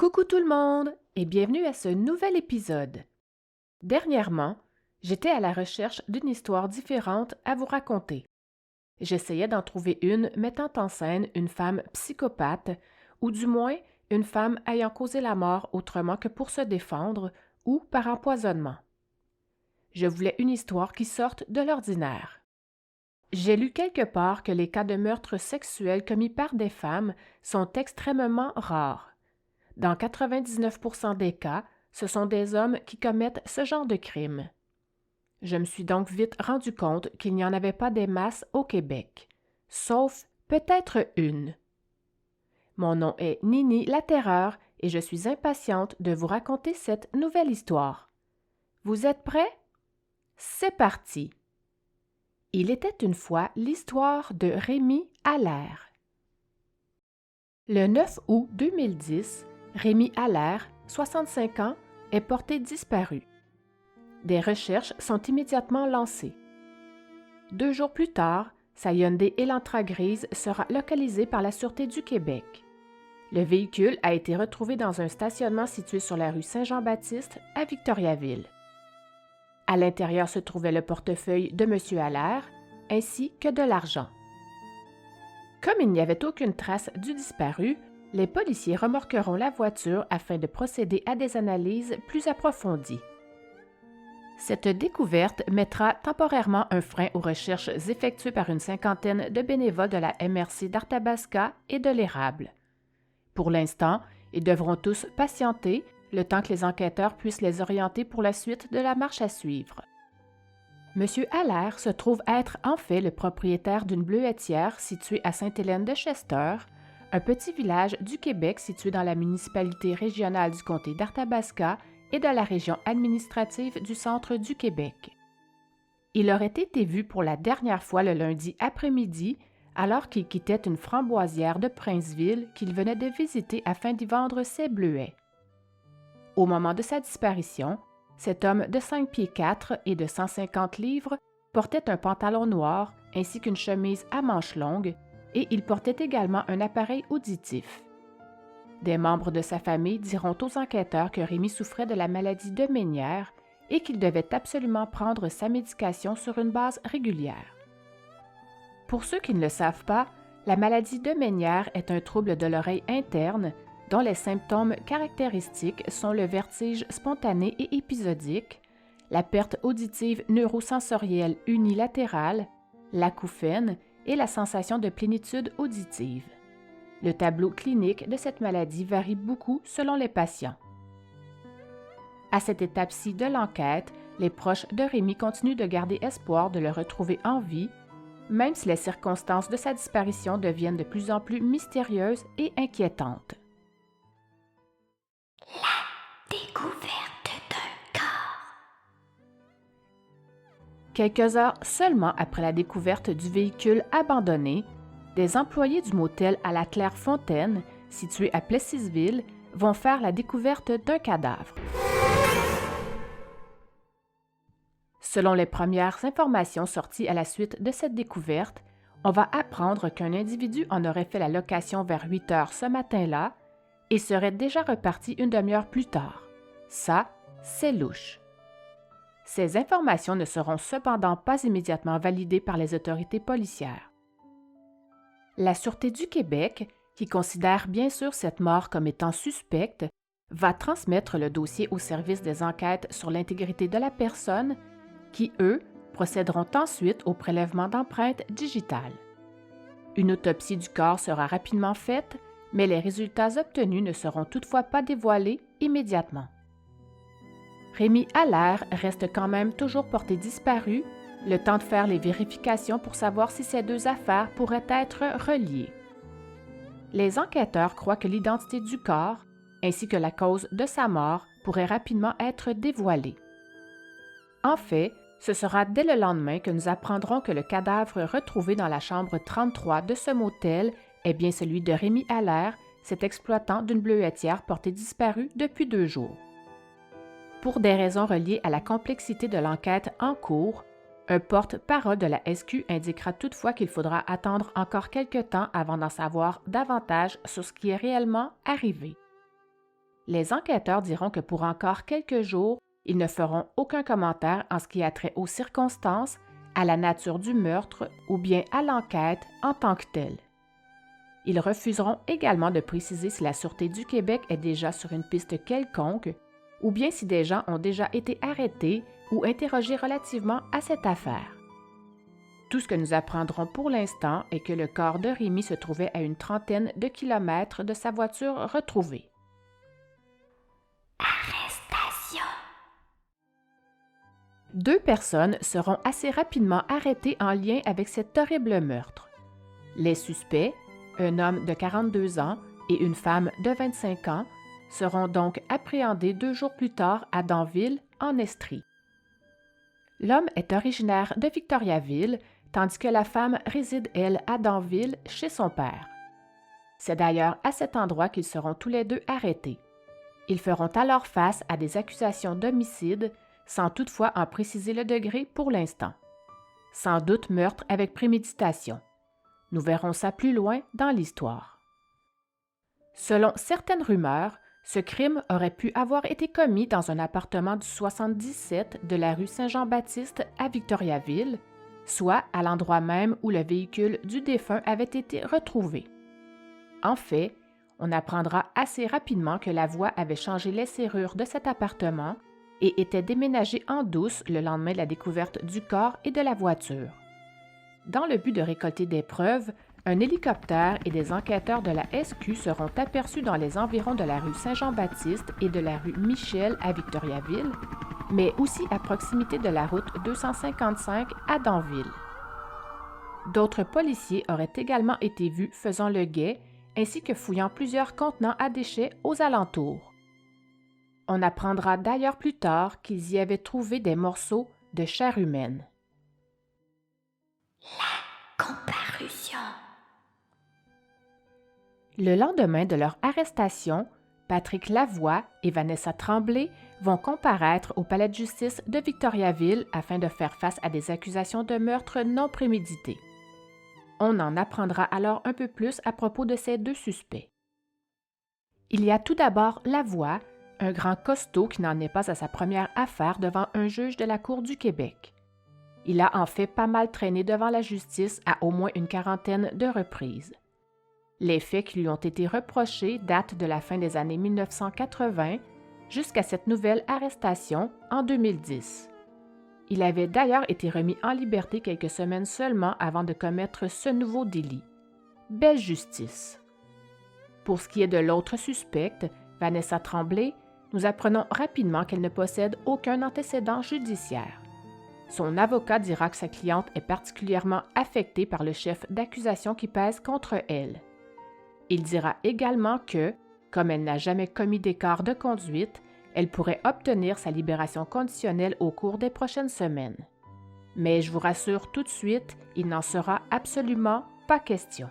Coucou tout le monde et bienvenue à ce nouvel épisode. Dernièrement, j'étais à la recherche d'une histoire différente à vous raconter. J'essayais d'en trouver une mettant en scène une femme psychopathe, ou du moins une femme ayant causé la mort autrement que pour se défendre ou par empoisonnement. Je voulais une histoire qui sorte de l'ordinaire. J'ai lu quelque part que les cas de meurtre sexuel commis par des femmes sont extrêmement rares. Dans 99% des cas, ce sont des hommes qui commettent ce genre de crime. Je me suis donc vite rendu compte qu'il n'y en avait pas des masses au Québec, sauf peut-être une. Mon nom est Nini la Terreur et je suis impatiente de vous raconter cette nouvelle histoire. Vous êtes prêts? C'est parti! Il était une fois l'histoire de Rémi Allaire. Le 9 août 2010, Rémi Allaire, 65 ans, est porté disparu. Des recherches sont immédiatement lancées. 2 jours plus tard, sa Hyundai Elantra grise sera localisée par la Sûreté du Québec. Le véhicule a été retrouvé dans un stationnement situé sur la rue Saint-Jean-Baptiste à Victoriaville. À l'intérieur se trouvait le portefeuille de M. Allaire, ainsi que de l'argent. Comme il n'y avait aucune trace du disparu, les policiers remorqueront la voiture afin de procéder à des analyses plus approfondies. Cette découverte mettra temporairement un frein aux recherches effectuées par une cinquantaine de bénévoles de la MRC d'Arthabasca et de l'Érable. Pour l'instant, ils devront tous patienter le temps que les enquêteurs puissent les orienter pour la suite de la marche à suivre. M. Allaire se trouve être en fait le propriétaire d'une bleuetière située à Sainte-Hélène-de-Chester, un petit village du Québec situé dans la municipalité régionale du comté d'Arthabasca et de la région administrative du centre du Québec. Il aurait été vu pour la dernière fois le lundi après-midi alors qu'il quittait une framboisière de Princeville qu'il venait de visiter afin d'y vendre ses bleuets. Au moment de sa disparition, cet homme de 5 pieds 4 et de 150 livres portait un pantalon noir ainsi qu'une chemise à manches longues et il portait également un appareil auditif. Des membres de sa famille diront aux enquêteurs que Rémi souffrait de la maladie de Ménière et qu'il devait absolument prendre sa médication sur une base régulière. Pour ceux qui ne le savent pas, la maladie de Ménière est un trouble de l'oreille interne dont les symptômes caractéristiques sont le vertige spontané et épisodique, la perte auditive neurosensorielle unilatérale, l'acouphène et la sensation de plénitude auditive. Le tableau clinique de cette maladie varie beaucoup selon les patients. À cette étape-ci de l'enquête, les proches de Rémi continuent de garder espoir de le retrouver en vie, même si les circonstances de sa disparition deviennent de plus en plus mystérieuses et inquiétantes. La découverte d'un corps. Quelques heures seulement après la découverte du véhicule abandonné, des employés du motel à la Clairefontaine, situé à Plessisville, vont faire la découverte d'un cadavre. Selon les premières informations sorties à la suite de cette découverte, on va apprendre qu'un individu en aurait fait la location vers 8 heures ce matin-là et serait déjà reparti une demi-heure plus tard. Ça, c'est louche. Ces informations ne seront cependant pas immédiatement validées par les autorités policières. La Sûreté du Québec, qui considère bien sûr cette mort comme étant suspecte, va transmettre le dossier au service des enquêtes sur l'intégrité de la personne, qui, eux, procéderont ensuite au prélèvement d'empreintes digitales. Une autopsie du corps sera rapidement faite, mais les résultats obtenus ne seront toutefois pas dévoilés immédiatement. Rémi Allaire reste quand même toujours porté disparu, le temps de faire les vérifications pour savoir si ces deux affaires pourraient être reliées. Les enquêteurs croient que l'identité du corps, ainsi que la cause de sa mort, pourrait rapidement être dévoilée. En fait, ce sera dès le lendemain que nous apprendrons que le cadavre retrouvé dans la chambre 33 de ce motel est bien celui de Rémi Allaire, cet exploitant d'une bleuetière porté disparu depuis 2 jours. Pour des raisons reliées à la complexité de l'enquête en cours, un porte-parole de la SQ indiquera toutefois qu'il faudra attendre encore quelque temps avant d'en savoir davantage sur ce qui est réellement arrivé. Les enquêteurs diront que pour encore quelques jours, ils ne feront aucun commentaire en ce qui a trait aux circonstances, à la nature du meurtre ou bien à l'enquête en tant que telle. Ils refuseront également de préciser si la Sûreté du Québec est déjà sur une piste quelconque ou bien si des gens ont déjà été arrêtés ou interrogés relativement à cette affaire. Tout ce que nous apprendrons pour l'instant est que le corps de Rémy se trouvait à une trentaine de kilomètres de sa voiture retrouvée. Arrestation. 2 personnes seront assez rapidement arrêtées en lien avec cet horrible meurtre. Les suspects, un homme de 42 ans et une femme de 25 ans, seront donc appréhendés 2 jours plus tard à Danville, en Estrie. L'homme est originaire de Victoriaville, tandis que la femme réside, elle, à Danville, chez son père. C'est d'ailleurs à cet endroit qu'ils seront tous les deux arrêtés. Ils feront alors face à des accusations d'homicide, sans toutefois en préciser le degré pour l'instant. Sans doute meurtre avec préméditation. Nous verrons ça plus loin dans l'histoire. Selon certaines rumeurs, ce crime aurait pu avoir été commis dans un appartement du 77 de la rue Saint-Jean-Baptiste à Victoriaville, soit à l'endroit même où le véhicule du défunt avait été retrouvé. En fait, on apprendra assez rapidement que la voix avait changé les serrures de cet appartement et était déménagée en douce le lendemain de la découverte du corps et de la voiture. Dans le but de récolter des preuves, un hélicoptère et des enquêteurs de la SQ seront aperçus dans les environs de la rue Saint-Jean-Baptiste et de la rue Michel à Victoriaville, mais aussi à proximité de la route 255 à Danville. D'autres policiers auraient également été vus faisant le guet ainsi que fouillant plusieurs contenants à déchets aux alentours. On apprendra d'ailleurs plus tard qu'ils y avaient trouvé des morceaux de chair humaine. La comparution. Le lendemain de leur arrestation, Patrick Lavoie et Vanessa Tremblay vont comparaître au palais de justice de Victoriaville afin de faire face à des accusations de meurtre non prémédité. On en apprendra alors un peu plus à propos de ces 2 suspects. Il y a tout d'abord Lavoie, un grand costaud qui n'en est pas à sa première affaire devant un juge de la Cour du Québec. Il a en fait pas mal traîné devant la justice à au moins une quarantaine de reprises. Les faits qui lui ont été reprochés datent de la fin des années 1980 jusqu'à cette nouvelle arrestation en 2010. Il avait d'ailleurs été remis en liberté quelques semaines seulement avant de commettre ce nouveau délit. Belle justice. Pour ce qui est de l'autre suspecte, Vanessa Tremblay, nous apprenons rapidement qu'elle ne possède aucun antécédent judiciaire. Son avocat dira que sa cliente est particulièrement affectée par le chef d'accusation qui pèse contre elle. Il dira également que, comme elle n'a jamais commis d'écart de conduite, elle pourrait obtenir sa libération conditionnelle au cours des prochaines semaines. Mais je vous rassure tout de suite, il n'en sera absolument pas question.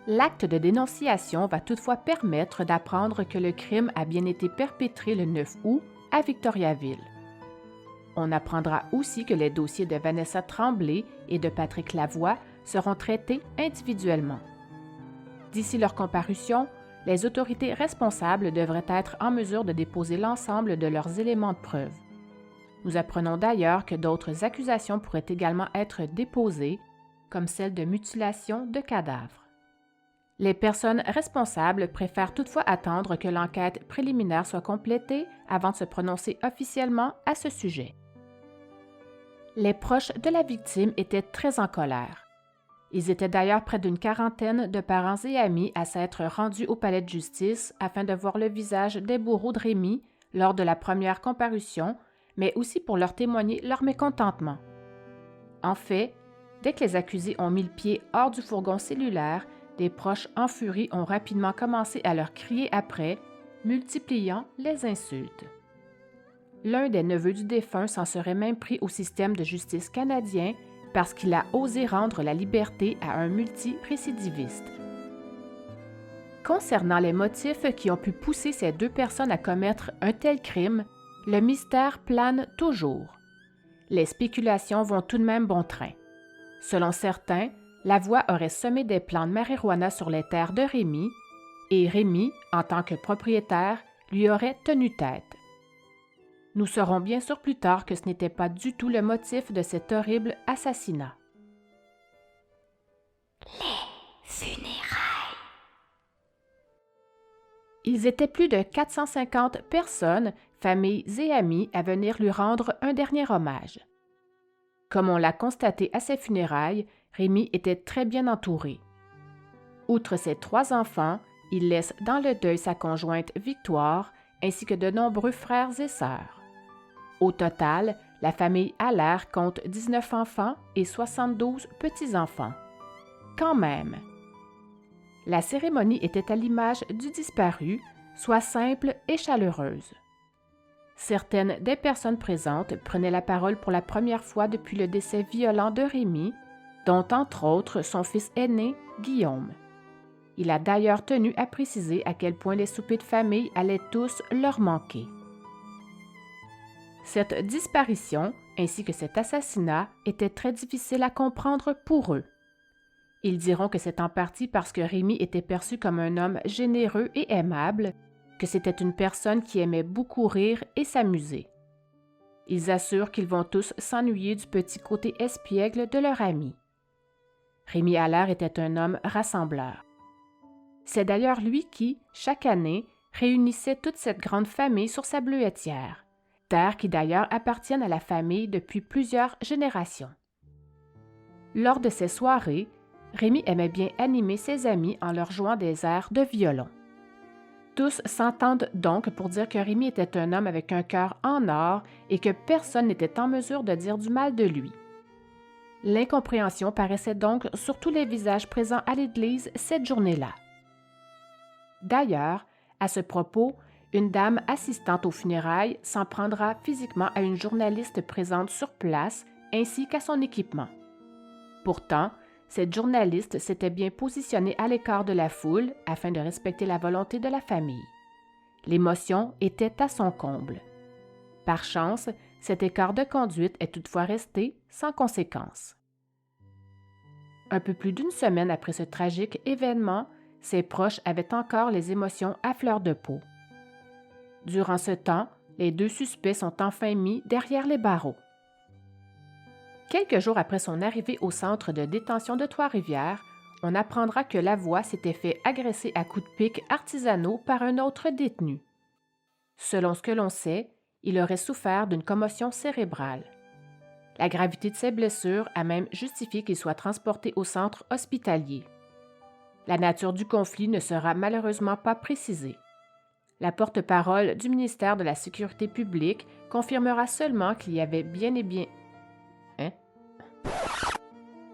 L'acte de dénonciation va toutefois permettre d'apprendre que le crime a bien été perpétré le 9 août à Victoriaville. On apprendra aussi que les dossiers de Vanessa Tremblay et de Patrick Lavoie seront traités individuellement. D'ici leur comparution, les autorités responsables devraient être en mesure de déposer l'ensemble de leurs éléments de preuve. Nous apprenons d'ailleurs que d'autres accusations pourraient également être déposées, comme celle de mutilation de cadavres. Les personnes responsables préfèrent toutefois attendre que l'enquête préliminaire soit complétée avant de se prononcer officiellement à ce sujet. Les proches de la victime étaient très en colère. Ils étaient d'ailleurs près d'une quarantaine de parents et amis à s'être rendus au palais de justice afin de voir le visage des bourreaux de Rémy lors de la première comparution, mais aussi pour leur témoigner leur mécontentement. En fait, dès que les accusés ont mis le pied hors du fourgon cellulaire, des proches en furie ont rapidement commencé à leur crier après, multipliant les insultes. L'un des neveux du défunt s'en serait même pris au système de justice canadien parce qu'il a osé rendre la liberté à un multirécidiviste. Concernant les motifs qui ont pu pousser ces 2 personnes à commettre un tel crime, le mystère plane toujours. Les spéculations vont tout de même bon train. Selon certains, Lavoie aurait semé des plants de marijuana sur les terres de Rémy, et Rémy, en tant que propriétaire, lui aurait tenu tête. Nous saurons bien sûr plus tard que ce n'était pas du tout le motif de cet horrible assassinat. Funérailles. Ils étaient plus de 450 personnes, familles et amis, à venir lui rendre un dernier hommage. Comme on l'a constaté à ses funérailles, Rémy était très bien entouré. Outre ses 3 enfants, il laisse dans le deuil sa conjointe Victoire, ainsi que de nombreux frères et sœurs. Au total, la famille Allaire compte 19 enfants et 72 petits-enfants. Quand même! La cérémonie était à l'image du disparu, soit simple et chaleureuse. Certaines des personnes présentes prenaient la parole pour la première fois depuis le décès violent de Rémy, dont entre autres son fils aîné, Guillaume. Il a d'ailleurs tenu à préciser à quel point les soupers de famille allaient tous leur manquer. Cette disparition, ainsi que cet assassinat, étaient très difficiles à comprendre pour eux. Ils diront que c'est en partie parce que Rémy était perçu comme un homme généreux et aimable, que c'était une personne qui aimait beaucoup rire et s'amuser. Ils assurent qu'ils vont tous s'ennuyer du petit côté espiègle de leur ami. Rémy Allaire était un homme rassembleur. C'est d'ailleurs lui qui, chaque année, réunissait toute cette grande famille sur sa bleuetière, terres qui d'ailleurs appartiennent à la famille depuis plusieurs générations. Lors de ces soirées, Rémy aimait bien animer ses amis en leur jouant des airs de violon. Tous s'entendent donc pour dire que Rémy était un homme avec un cœur en or et que personne n'était en mesure de dire du mal de lui. L'incompréhension paraissait donc sur tous les visages présents à l'église cette journée-là. D'ailleurs, à ce propos, une dame assistante aux funérailles s'en prendra physiquement à une journaliste présente sur place ainsi qu'à son équipement. Pourtant, cette journaliste s'était bien positionnée à l'écart de la foule afin de respecter la volonté de la famille. L'émotion était à son comble. Par chance, cet écart de conduite est toutefois resté sans conséquence. Un peu plus d'une semaine après ce tragique événement, ses proches avaient encore les émotions à fleur de peau. Durant ce temps, les 2 suspects sont enfin mis derrière les barreaux. Quelques jours après son arrivée au centre de détention de Trois-Rivières, on apprendra que Lavoie s'était fait agresser à coups de pic artisanaux par un autre détenu. Selon ce que l'on sait, il aurait souffert d'une commotion cérébrale. La gravité de ses blessures a même justifié qu'il soit transporté au centre hospitalier. La nature du conflit ne sera malheureusement pas précisée. La porte-parole du ministère de la Sécurité publique confirmera seulement qu'il y avait bien et bien...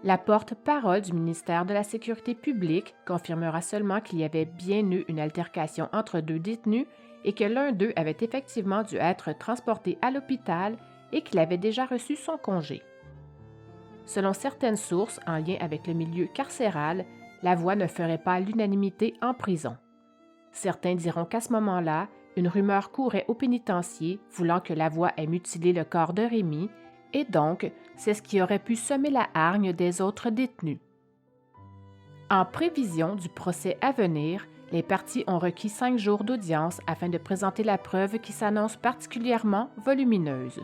La porte-parole du ministère de la Sécurité publique confirmera seulement qu'il y avait bien eu une altercation entre 2 détenus et que l'un d'eux avait effectivement dû être transporté à l'hôpital et qu'il avait déjà reçu son congé. Selon certaines sources en lien avec le milieu carcéral, Lavoie ne ferait pas l'unanimité en prison. Certains diront qu'à ce moment-là, une rumeur courait au pénitencier voulant que Lavoie ait mutilé le corps de Rémy, et donc c'est ce qui aurait pu semer la hargne des autres détenus. En prévision du procès à venir, les parties ont requis 5 jours d'audience afin de présenter la preuve qui s'annonce particulièrement volumineuse.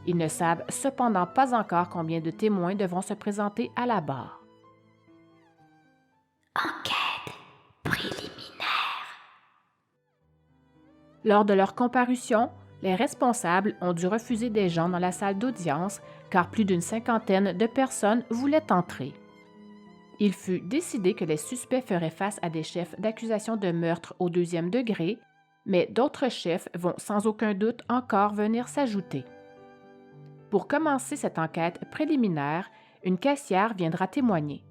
Ils ne savent cependant pas encore combien de témoins devront se présenter à la barre. Enquête préliminaire. Lors de leur comparution, les responsables ont dû refuser des gens dans la salle d'audience car plus d'une 50aine de personnes voulaient entrer. Il fut décidé que les suspects feraient face à des chefs d'accusation de meurtre au 2e degré, mais d'autres chefs vont sans aucun doute encore venir s'ajouter. Pour commencer cette enquête préliminaire, une caissière viendra témoigner.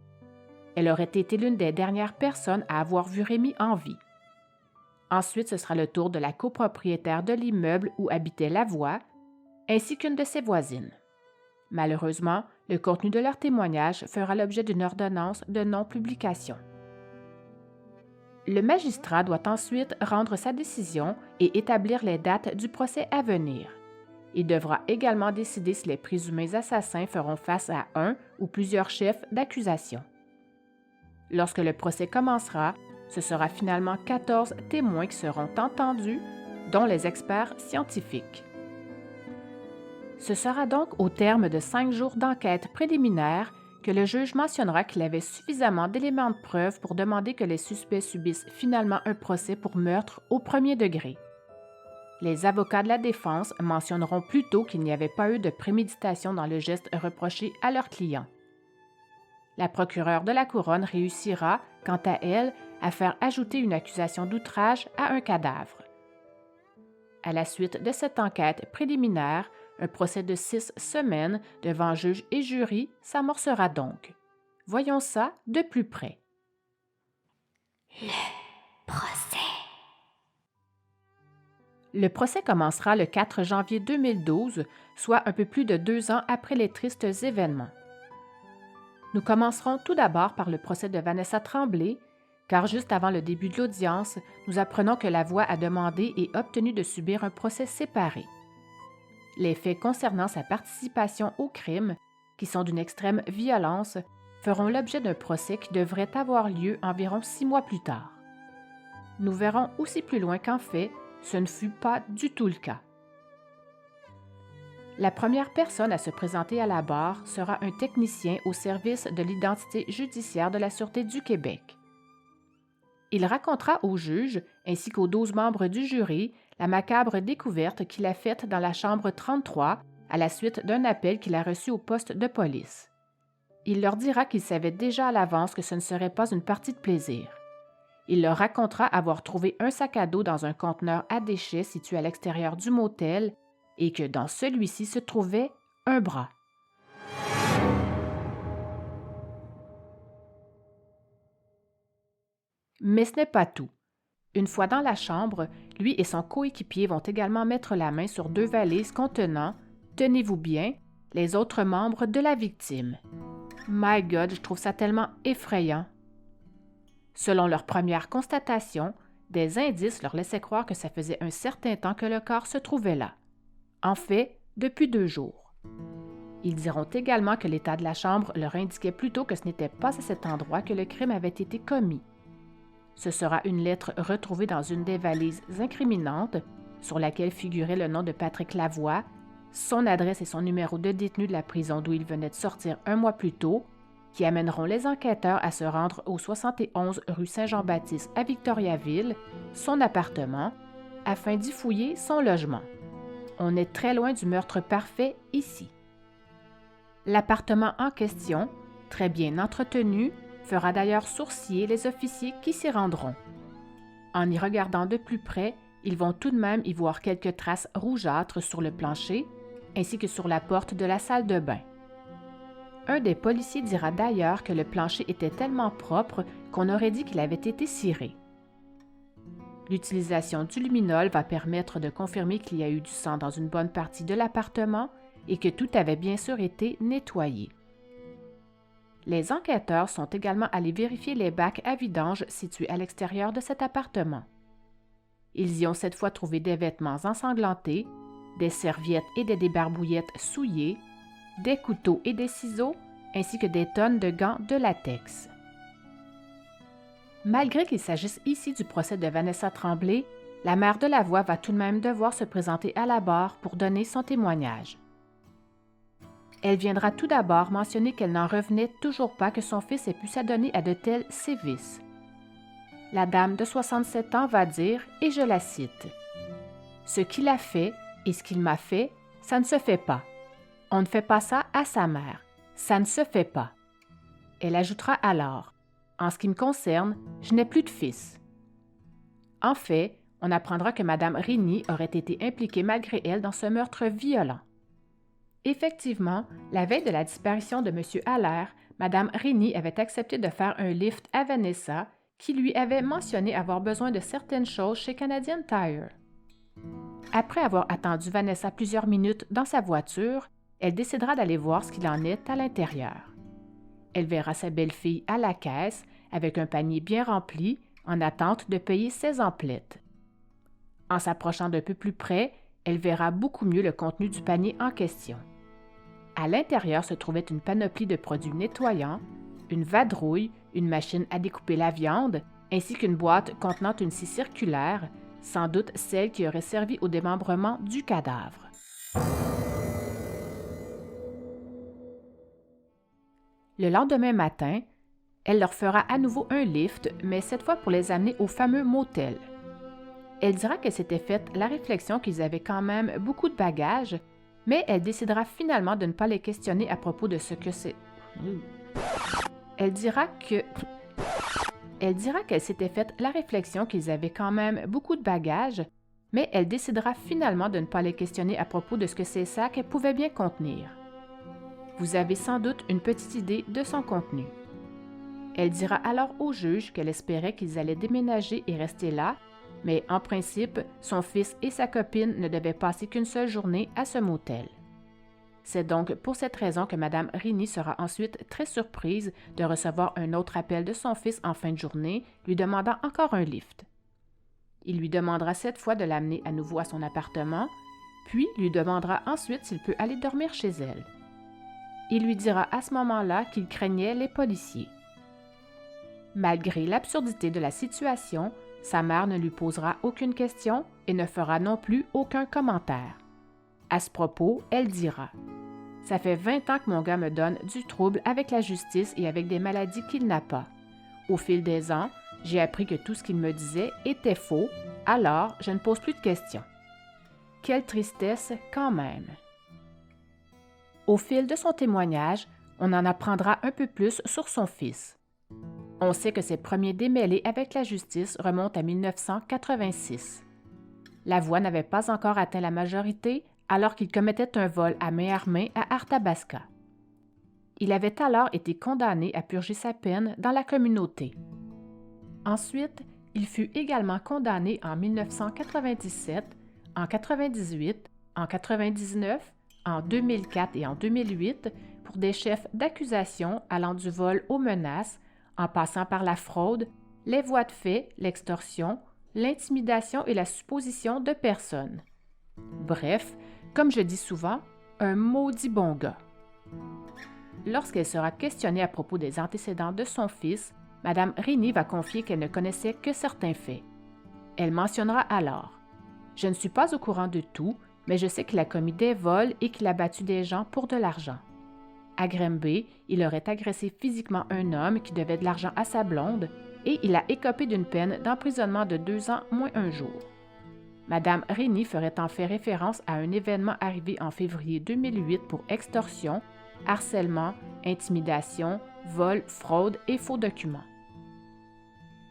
Elle aurait été l'une des dernières personnes à avoir vu Rémy en vie. Ensuite, ce sera le tour de la copropriétaire de l'immeuble où habitait Lavoie, ainsi qu'une de ses voisines. Malheureusement, le contenu de leur témoignage fera l'objet d'une ordonnance de non-publication. Le magistrat doit ensuite rendre sa décision et établir les dates du procès à venir. Il devra également décider si les présumés assassins feront face à un ou plusieurs chefs d'accusation. Lorsque le procès commencera, Ce sera finalement 14 témoins qui seront entendus, dont les experts scientifiques. Ce sera donc au terme de 5 jours d'enquête préliminaire que le juge mentionnera qu'il avait suffisamment d'éléments de preuve pour demander que les suspects subissent finalement un procès pour meurtre au premier degré. Les avocats de la défense mentionneront plutôt qu'il n'y avait pas eu de préméditation dans le geste reproché à leur client. La procureure de la Couronne réussira, quant à elle, à faire ajouter une accusation d'outrage à un cadavre. À la suite de cette enquête préliminaire, un procès de 6 semaines devant juge et jury s'amorcera donc. Voyons ça de plus près. Procès. Le procès commencera le 4 janvier 2012, soit un peu plus de 2 ans après les tristes événements. Nous commencerons tout d'abord par le procès de Vanessa Tremblay, car juste avant le début de l'audience, nous apprenons que la voix a demandé et obtenu de subir un procès séparé. Les faits concernant sa participation au crime, qui sont d'une extrême violence, feront l'objet d'un procès qui devrait avoir lieu environ 6 mois plus tard. Nous verrons aussi plus loin qu'en fait, ce ne fut pas du tout le cas. La première personne à se présenter à la barre sera un technicien au service de l'identité judiciaire de la Sûreté du Québec. Il racontera au juge, ainsi qu'aux 12 membres du jury, la macabre découverte qu'il a faite dans la chambre 33 à la suite d'un appel qu'il a reçu au poste de police. Il leur dira qu'il savait déjà à l'avance que ce ne serait pas une partie de plaisir. Il leur racontera avoir trouvé un sac à dos dans un conteneur à déchets situé à l'extérieur du motel et que dans celui-ci se trouvait un bras. Mais ce n'est pas tout. Une fois dans la chambre, lui et son coéquipier vont également mettre la main sur 2 valises contenant, tenez-vous bien, les autres membres de la victime. My God, je trouve ça tellement effrayant. Selon leur première constatation, des indices leur laissaient croire que ça faisait un certain temps que le corps se trouvait là. En fait, depuis 2 jours. Ils diront également que l'état de la chambre leur indiquait plutôt que ce n'était pas à cet endroit que le crime avait été commis. Ce sera une lettre retrouvée dans une des valises incriminantes, sur laquelle figurait le nom de Patrick Lavoie, son adresse et son numéro de détenu de la prison d'où il venait de sortir 1 mois plus tôt, qui amèneront les enquêteurs à se rendre au 71 rue Saint-Jean-Baptiste à Victoriaville, son appartement, afin d'y fouiller son logement. On est très loin du meurtre parfait ici. L'appartement en question, très bien entretenu, fera d'ailleurs sourciller les officiers qui s'y rendront. En y regardant de plus près, ils vont tout de même y voir quelques traces rougeâtres sur le plancher, ainsi que sur la porte de la salle de bain. Un des policiers dira d'ailleurs que le plancher était tellement propre qu'on aurait dit qu'il avait été ciré. L'utilisation du luminol va permettre de confirmer qu'il y a eu du sang dans une bonne partie de l'appartement et que tout avait bien sûr été nettoyé. Les enquêteurs sont également allés vérifier les bacs à vidange situés à l'extérieur de cet appartement. Ils y ont cette fois trouvé des vêtements ensanglantés, des serviettes et des débarbouillettes souillées, des couteaux et des ciseaux, ainsi que des tonnes de gants de latex. Malgré qu'il s'agisse ici du procès de Vanessa Tremblay, la mère de Lavoie va tout de même devoir se présenter à la barre pour donner son témoignage. Elle viendra tout d'abord mentionner qu'elle n'en revenait toujours pas que son fils ait pu s'adonner à de tels sévices. La dame de 67 ans va dire, et je la cite, « Ce qu'il a fait et ce qu'il m'a fait, ça ne se fait pas. On ne fait pas ça à sa mère. Ça ne se fait pas. » Elle ajoutera alors, « En ce qui me concerne, je n'ai plus de fils. » En fait, on apprendra que Mme Rini aurait été impliquée malgré elle dans ce meurtre violent. Effectivement, la veille de la disparition de M. Allaire, Mme Rini avait accepté de faire un lift à Vanessa, qui lui avait mentionné avoir besoin de certaines choses chez Canadian Tire. Après avoir attendu Vanessa plusieurs minutes dans sa voiture, elle décidera d'aller voir ce qu'il en est à l'intérieur. Elle verra sa belle-fille à la caisse, avec un panier bien rempli, en attente de payer ses emplettes. En s'approchant d'un peu plus près, elle verra beaucoup mieux le contenu du panier en question. À l'intérieur se trouvait une panoplie de produits nettoyants, une vadrouille, une machine à découper la viande, ainsi qu'une boîte contenant une scie circulaire, sans doute celle qui aurait servi au démembrement du cadavre. Le lendemain matin, elle leur fera à nouveau un lift, mais cette fois pour les amener au fameux motel. Elle dira qu'elle s'était faite la réflexion qu'ils avaient quand même beaucoup de bagages, mais elle décidera finalement de ne pas les questionner à propos de ce que c'est. Elle dira qu'elle s'était faite la réflexion qu'ils avaient quand même beaucoup de bagages, mais elle décidera finalement de ne pas les questionner à propos de ce que ces sacs pouvaient bien contenir. Vous avez sans doute une petite idée de son contenu. Elle dira alors au juge qu'elle espérait qu'ils allaient déménager et rester là, mais en principe, son fils et sa copine ne devaient passer qu'une seule journée à ce motel. C'est donc pour cette raison que Mme Rini sera ensuite très surprise de recevoir un autre appel de son fils en fin de journée, lui demandant encore un lift. Il lui demandera cette fois de l'amener à nouveau à son appartement, puis lui demandera ensuite s'il peut aller dormir chez elle. Il lui dira à ce moment-là qu'il craignait les policiers. Malgré l'absurdité de la situation, sa mère ne lui posera aucune question et ne fera non plus aucun commentaire. À ce propos, elle dira « Ça fait 20 ans que mon gars me donne du trouble avec la justice et avec des maladies qu'il n'a pas. Au fil des ans, j'ai appris que tout ce qu'il me disait était faux, alors je ne pose plus de questions. Quelle tristesse quand même! » Au fil de son témoignage, on en apprendra un peu plus sur son fils. On sait que ses premiers démêlés avec la justice remontent à 1986. La voix n'avait pas encore atteint la majorité alors qu'il commettait un vol à main armée à Arthabasca. Il avait alors été condamné à purger sa peine dans la communauté. Ensuite, il fut également condamné en 1997, en 1998, en 1999, en 2004 et en 2008 pour des chefs d'accusation allant du vol aux menaces, en passant par la fraude, les voies de fait, l'extorsion, l'intimidation et la supposition de personnes. Bref, comme je dis souvent, un maudit bon gars. Lorsqu'elle sera questionnée à propos des antécédents de son fils, Mme Rini va confier qu'elle ne connaissait que certains faits. Elle mentionnera alors « Je ne suis pas au courant de tout, mais je sais qu'il a commis des vols et qu'il a battu des gens pour de l'argent. À Granby, il aurait agressé physiquement un homme qui devait de l'argent à sa blonde et il a écopé d'une peine d'emprisonnement de 2 ans moins 1 jour. » Madame Rini ferait en fait référence à un événement arrivé en février 2008 pour extorsion, harcèlement, intimidation, vol, fraude et faux documents.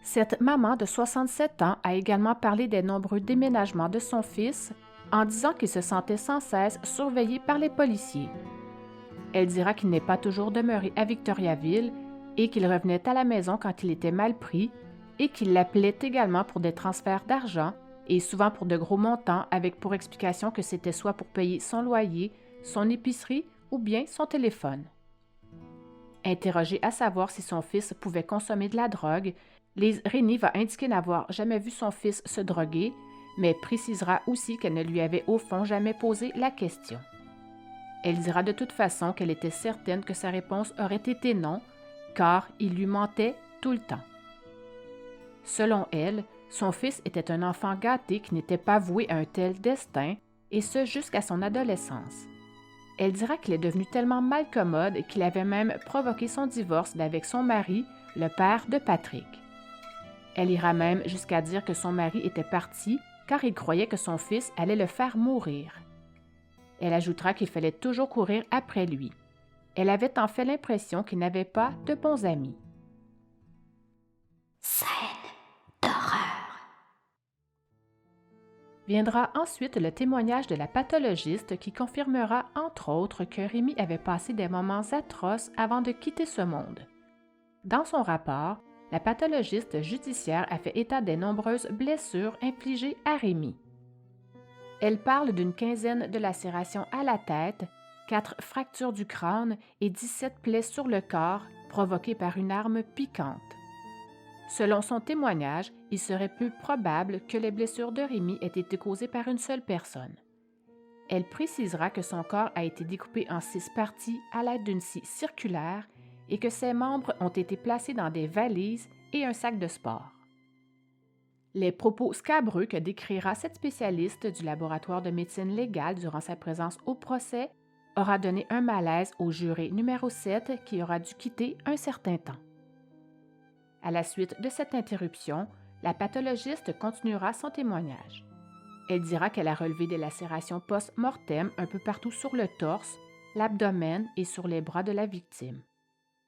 Cette maman de 67 ans a également parlé des nombreux déménagements de son fils en disant qu'il se sentait sans cesse surveillé par les policiers. Elle dira qu'il n'est pas toujours demeuré à Victoriaville et qu'il revenait à la maison quand il était mal pris et qu'il l'appelait également pour des transferts d'argent et souvent pour de gros montants avec pour explication que c'était soit pour payer son loyer, son épicerie ou bien son téléphone. Interrogée à savoir si son fils pouvait consommer de la drogue, Lise Rini va indiquer n'avoir jamais vu son fils se droguer, mais précisera aussi qu'elle ne lui avait au fond jamais posé la question. Elle dira de toute façon qu'elle était certaine que sa réponse aurait été non, car il lui mentait tout le temps. Selon elle, son fils était un enfant gâté qui n'était pas voué à un tel destin, et ce jusqu'à son adolescence. Elle dira qu'il est devenu tellement malcommode qu'il avait même provoqué son divorce d'avec son mari, le père de Patrick. Elle ira même jusqu'à dire que son mari était parti car il croyait que son fils allait le faire mourir. Elle ajoutera qu'il fallait toujours courir après lui. Elle avait en fait l'impression qu'il n'avait pas de bons amis. Scène d'horreur. Viendra ensuite le témoignage de la pathologiste qui confirmera entre autres que Rémi avait passé des moments atroces avant de quitter ce monde. Dans son rapport, la pathologiste judiciaire a fait état des nombreuses blessures infligées à Rémi. Elle parle d'une quinzaine de lacérations à la tête, 4 fractures du crâne et 17 plaies sur le corps provoquées par une arme piquante. Selon son témoignage, il serait peu probable que les blessures de Rémi aient été causées par une seule personne. Elle précisera que son corps a été découpé en 6 parties à l'aide d'une scie circulaire et que ses membres ont été placés dans des valises et un sac de sport. Les propos scabreux que décrira cette spécialiste du laboratoire de médecine légale durant sa présence au procès aura donné un malaise au juré numéro 7 qui aura dû quitter un certain temps. À la suite de cette interruption, la pathologiste continuera son témoignage. Elle dira qu'elle a relevé des lacérations post-mortem un peu partout sur le torse, l'abdomen et sur les bras de la victime.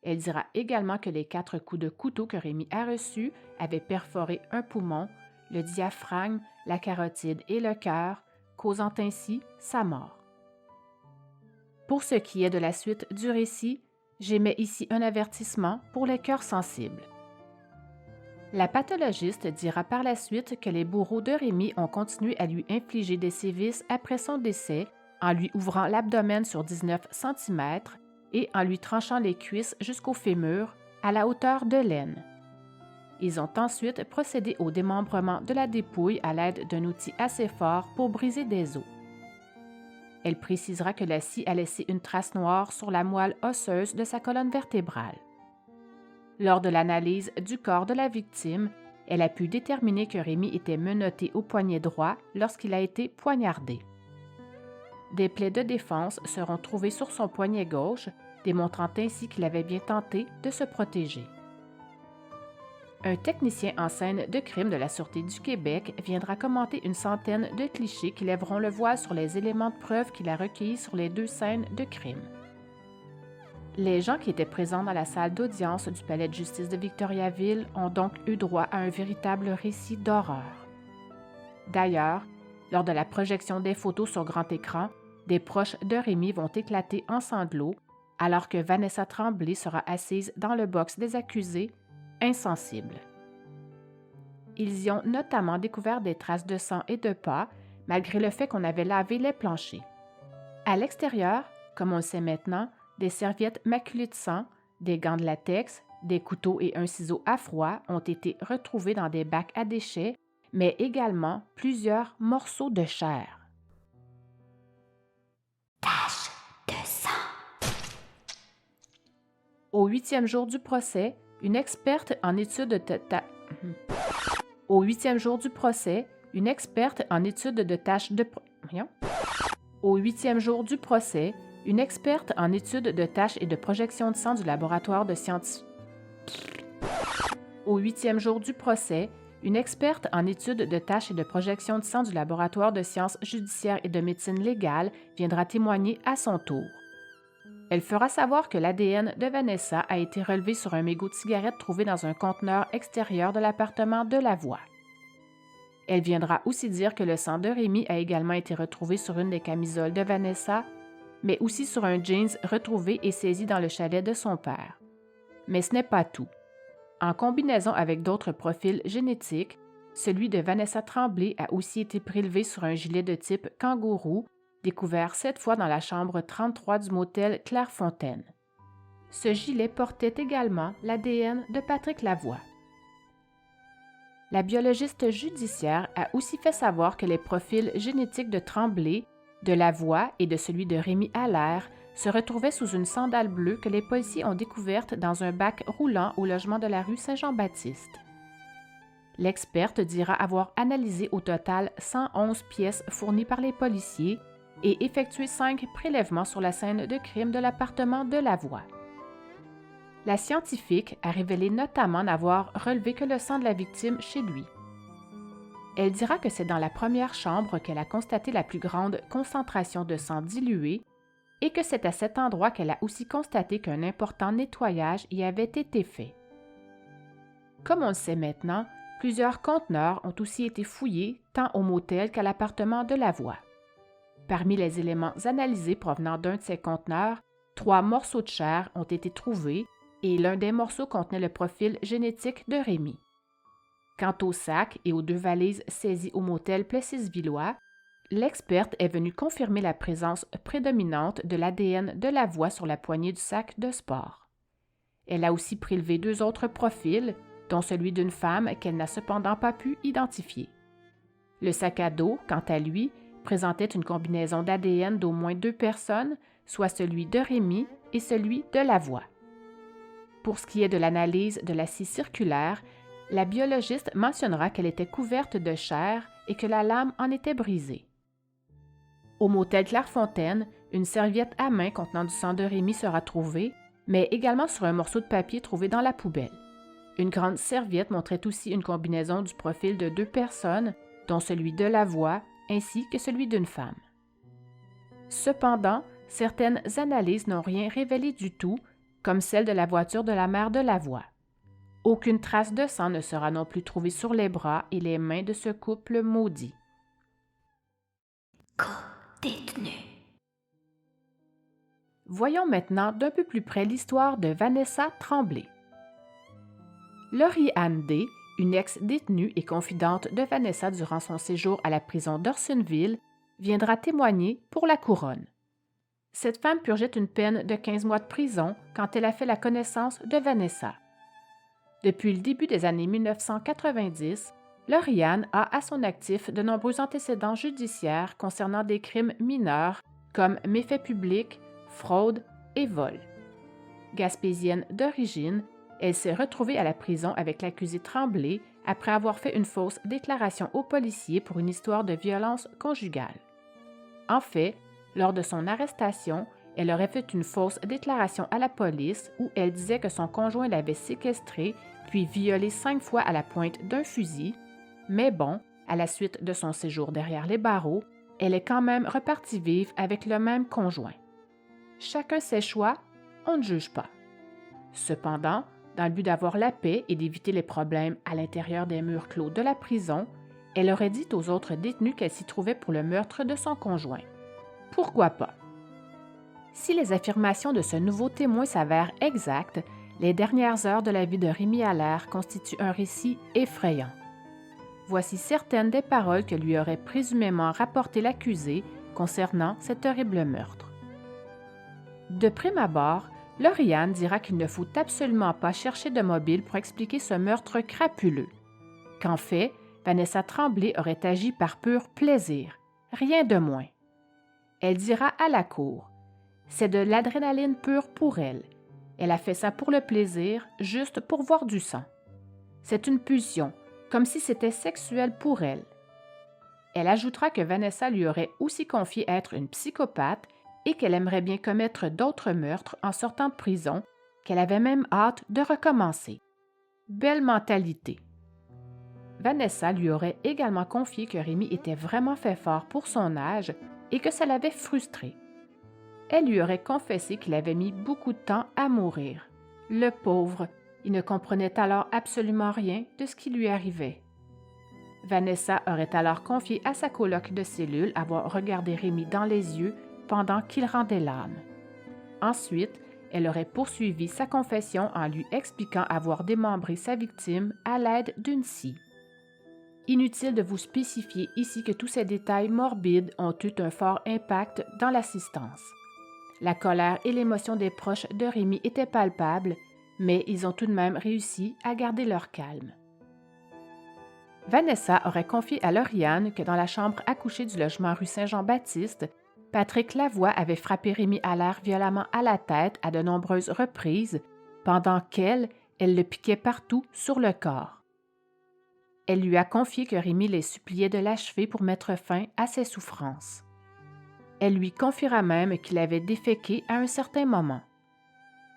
Elle dira également que les 4 coups de couteau que Rémy a reçus avaient perforé un poumon, le diaphragme, la carotide et le cœur, causant ainsi sa mort. Pour ce qui est de la suite du récit, j'émets ici un avertissement pour les cœurs sensibles. La pathologiste dira par la suite que les bourreaux de Rémy ont continué à lui infliger des sévices après son décès en lui ouvrant l'abdomen sur 19 cm et en lui tranchant les cuisses jusqu'au fémur à la hauteur de l'aine. Ils ont ensuite procédé au démembrement de la dépouille à l'aide d'un outil assez fort pour briser des os. Elle précisera que la scie a laissé une trace noire sur la moelle osseuse de sa colonne vertébrale. Lors de l'analyse du corps de la victime, elle a pu déterminer que Rémy était menotté au poignet droit lorsqu'il a été poignardé. Des plaies de défense seront trouvées sur son poignet gauche, démontrant ainsi qu'il avait bien tenté de se protéger. Un technicien en scène de crime de la Sûreté du Québec viendra commenter une centaine de clichés qui lèveront le voile sur les éléments de preuve qu'il a recueillis sur les 2 scènes de crime. Les gens qui étaient présents dans la salle d'audience du palais de justice de Victoriaville ont donc eu droit à un véritable récit d'horreur. D'ailleurs, lors de la projection des photos sur grand écran, des proches de Rémy vont éclater en sanglots alors que Vanessa Tremblay sera assise dans le box des accusés, insensible. Ils y ont notamment découvert des traces de sang et de pas, malgré le fait qu'on avait lavé les planchers. À l'extérieur, comme on le sait maintenant, des serviettes maculées de sang, des gants de latex, des couteaux et un ciseau à froid ont été retrouvés dans des bacs à déchets, mais également plusieurs morceaux de chair. Tache de sang. Au 8e jour du procès, une experte en études de Au 8e jour du procès, une experte en études de taches de Au 8e jour du procès, une experte en études de taches et de projection de sang du laboratoire de sciences. Au 8e jour du procès, une experte en études de taches et de projection de sang du laboratoire de sciences judiciaires et de médecine légale viendra témoigner à son tour. Elle fera savoir que l'ADN de Vanessa a été relevé sur un mégot de cigarette trouvé dans un conteneur extérieur de l'appartement de Lavoie. Elle viendra aussi dire que le sang de Rémy a également été retrouvé sur une des camisoles de Vanessa, mais aussi sur un jeans retrouvé et saisi dans le chalet de son père. Mais ce n'est pas tout. En combinaison avec d'autres profils génétiques, celui de Vanessa Tremblay a aussi été prélevé sur un gilet de type kangourou, découvert 7 fois dans la chambre 33 du motel Clairefontaine. Ce gilet portait également l'ADN de Patrick Lavoie. La biologiste judiciaire a aussi fait savoir que les profils génétiques de Tremblay, de Lavoie et de celui de Rémy Allaire se retrouvaient sous une sandale bleue que les policiers ont découverte dans un bac roulant au logement de la rue Saint-Jean-Baptiste. L'experte dira avoir analysé au total 111 pièces fournies par les policiers et effectué 5 prélèvements sur la scène de crime de l'appartement de Lavoie. La scientifique a révélé notamment n'avoir relevé que le sang de la victime chez lui. Elle dira que c'est dans la première chambre qu'elle a constaté la plus grande concentration de sang dilué et que c'est à cet endroit qu'elle a aussi constaté qu'un important nettoyage y avait été fait. Comme on le sait maintenant, plusieurs conteneurs ont aussi été fouillés tant au motel qu'à l'appartement de Lavoie. Parmi les éléments analysés provenant d'un de ces conteneurs, 3 morceaux de chair ont été trouvés et l'un des morceaux contenait le profil génétique de Rémy. Quant au sac et aux 2 valises saisies au motel Plessis-Villois, l'experte est venue confirmer la présence prédominante de l'ADN de Lavoie sur la poignée du sac de sport. Elle a aussi prélevé 2 autres profils, dont celui d'une femme qu'elle n'a cependant pas pu identifier. Le sac à dos, quant à lui, présentait une combinaison d'ADN d'au moins 2 personnes, soit celui de Rémy et celui de Lavoie. Pour ce qui est de l'analyse de la scie circulaire, La biologiste mentionnera qu'elle était couverte de chair et que la lame en était brisée. Au motel Clairefontaine, une serviette à main contenant du sang de Rémy sera trouvée, mais également sur un morceau de papier trouvé dans la poubelle. Une grande serviette montrait aussi une combinaison du profil de 2 personnes, dont celui de Lavoie ainsi que celui d'une femme. Cependant, certaines analyses n'ont rien révélé du tout, comme celle de la voiture de la mère de Lavoie. Aucune trace de sang ne sera non plus trouvée sur les bras et les mains de ce couple maudit. Co-détenu. Voyons maintenant d'un peu plus près l'histoire de Vanessa Tremblay. Laurie-Anne Day, une ex-détenue et confidente de Vanessa durant son séjour à la prison d'Orsonville, viendra témoigner pour la couronne. Cette femme purgeait une peine de 15 mois de prison quand elle a fait la connaissance de Vanessa. Depuis le début des années 1990, Laurie-Anne a à son actif de nombreux antécédents judiciaires concernant des crimes mineurs comme méfaits publics, fraude et vol. Gaspésienne d'origine, elle s'est retrouvée à la prison avec l'accusé Tremblay après avoir fait une fausse déclaration aux policiers pour une histoire de violence conjugale. En fait, lors de son arrestation, elle aurait fait une fausse déclaration à la police où elle disait que son conjoint l'avait séquestrée puis violée 5 fois à la pointe d'un fusil, mais bon, à la suite de son séjour derrière les barreaux, elle est quand même repartie vivre avec le même conjoint. Chacun ses choix, on ne juge pas. Cependant, dans le but d'avoir la paix et d'éviter les problèmes à l'intérieur des murs clos de la prison, elle aurait dit aux autres détenus qu'elle s'y trouvait pour le meurtre de son conjoint. Pourquoi pas? Si les affirmations de ce nouveau témoin s'avèrent exactes, les dernières heures de la vie de Rémy Allaire constituent un récit effrayant. Voici certaines des paroles que lui aurait présumément rapportées l'accusé concernant cet horrible meurtre. De prime abord, Laurie-Anne dira qu'il ne faut absolument pas chercher de mobile pour expliquer ce meurtre crapuleux. Qu'en fait, Vanessa Tremblay aurait agi par pur plaisir, rien de moins. Elle dira à la cour: c'est de l'adrénaline pure pour elle. Elle a fait ça pour le plaisir, juste pour voir du sang. C'est une pulsion, comme si c'était sexuel pour elle. Elle ajoutera que Vanessa lui aurait aussi confié être une psychopathe et qu'elle aimerait bien commettre d'autres meurtres en sortant de prison, qu'elle avait même hâte de recommencer. Belle mentalité. Vanessa lui aurait également confié que Rémy était vraiment fait fort pour son âge et que ça l'avait frustré. Elle lui aurait confessé qu'il avait mis beaucoup de temps à mourir. Le pauvre, il ne comprenait alors absolument rien de ce qui lui arrivait. Vanessa aurait alors confié à sa coloc de cellule avoir regardé Rémy dans les yeux pendant qu'il rendait l'âme. Ensuite, elle aurait poursuivi sa confession en lui expliquant avoir démembré sa victime à l'aide d'une scie. Inutile de vous spécifier ici que tous ces détails morbides ont eu un fort impact dans l'assistance. La colère et l'émotion des proches de Rémy étaient palpables, mais ils ont tout de même réussi à garder leur calme. Vanessa aurait confié à Laurie-Anne que dans la chambre à coucher du logement rue Saint-Jean-Baptiste, Patrick Lavoie avait frappé Rémy Allaire violemment à la tête à de nombreuses reprises, pendant qu'elle le piquait partout sur le corps. Elle lui a confié que Rémy les suppliait de l'achever pour mettre fin à ses souffrances. Elle lui confiera même qu'il avait déféqué à un certain moment.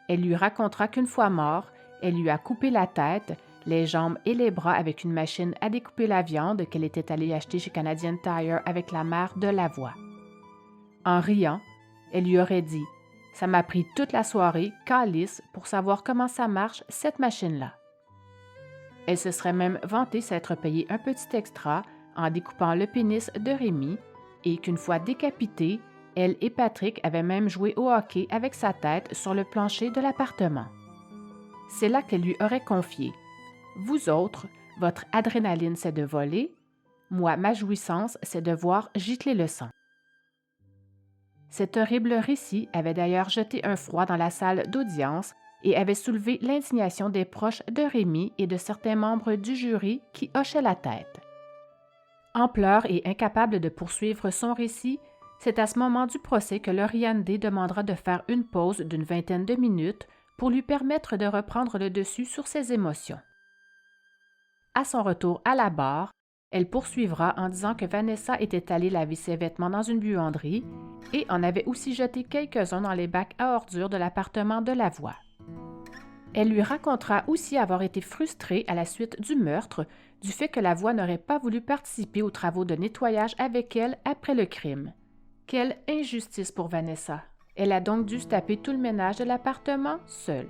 Elle lui racontera qu'une fois mort, elle lui a coupé la tête, les jambes et les bras avec une machine à découper la viande qu'elle était allée acheter chez Canadian Tire avec la mère de Lavoie. En riant, elle lui aurait dit « Ça m'a pris toute la soirée, calice, pour savoir comment ça marche, cette machine-là. » Elle se serait même vantée s'être payée un petit extra en découpant le pénis de Rémy et qu'une fois décapitée, elle et Patrick avaient même joué au hockey avec sa tête sur le plancher de l'appartement. C'est là qu'elle lui aurait confié « Vous autres, votre adrénaline, c'est de voler. Moi, ma jouissance, c'est de voir gicler le sang. » Cet horrible récit avait d'ailleurs jeté un froid dans la salle d'audience et avait soulevé l'indignation des proches de Rémy et de certains membres du jury qui hochaient la tête. En pleurs et incapable de poursuivre son récit, c'est à ce moment du procès que Laurie-Anne Day demandera de faire une pause d'une vingtaine de minutes pour lui permettre de reprendre le dessus sur ses émotions. À son retour à la barre, elle poursuivra en disant que Vanessa était allée laver ses vêtements dans une buanderie et en avait aussi jeté quelques-uns dans les bacs à ordures de l'appartement de Lavoie. Elle lui racontera aussi avoir été frustrée à la suite du meurtre, du fait que Lavoie n'aurait pas voulu participer aux travaux de nettoyage avec elle après le crime. Quelle injustice pour Vanessa! Elle a donc dû se taper tout le ménage de l'appartement seule.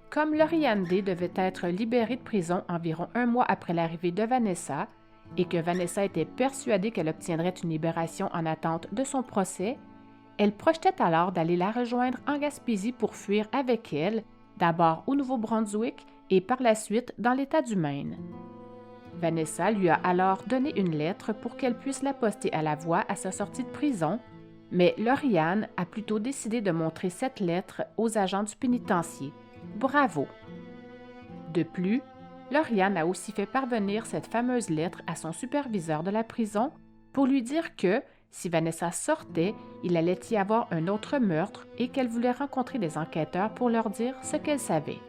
Comme Lauriane D. devait être libérée de prison environ 1 mois après l'arrivée de Vanessa, et que Vanessa était persuadée qu'elle obtiendrait une libération en attente de son procès, elle projetait alors d'aller la rejoindre en Gaspésie pour fuir avec elle, d'abord au Nouveau-Brunswick et par la suite dans l'État du Maine. Vanessa lui a alors donné une lettre pour qu'elle puisse la poster à Lavoie à sa sortie de prison, mais Lauriane a plutôt décidé de montrer cette lettre aux agents du pénitencier. Bravo! De plus, Lauriane a aussi fait parvenir cette fameuse lettre à son superviseur de la prison pour lui dire que, si Vanessa sortait, il allait y avoir un autre meurtre et qu'elle voulait rencontrer des enquêteurs pour leur dire ce qu'elle savait.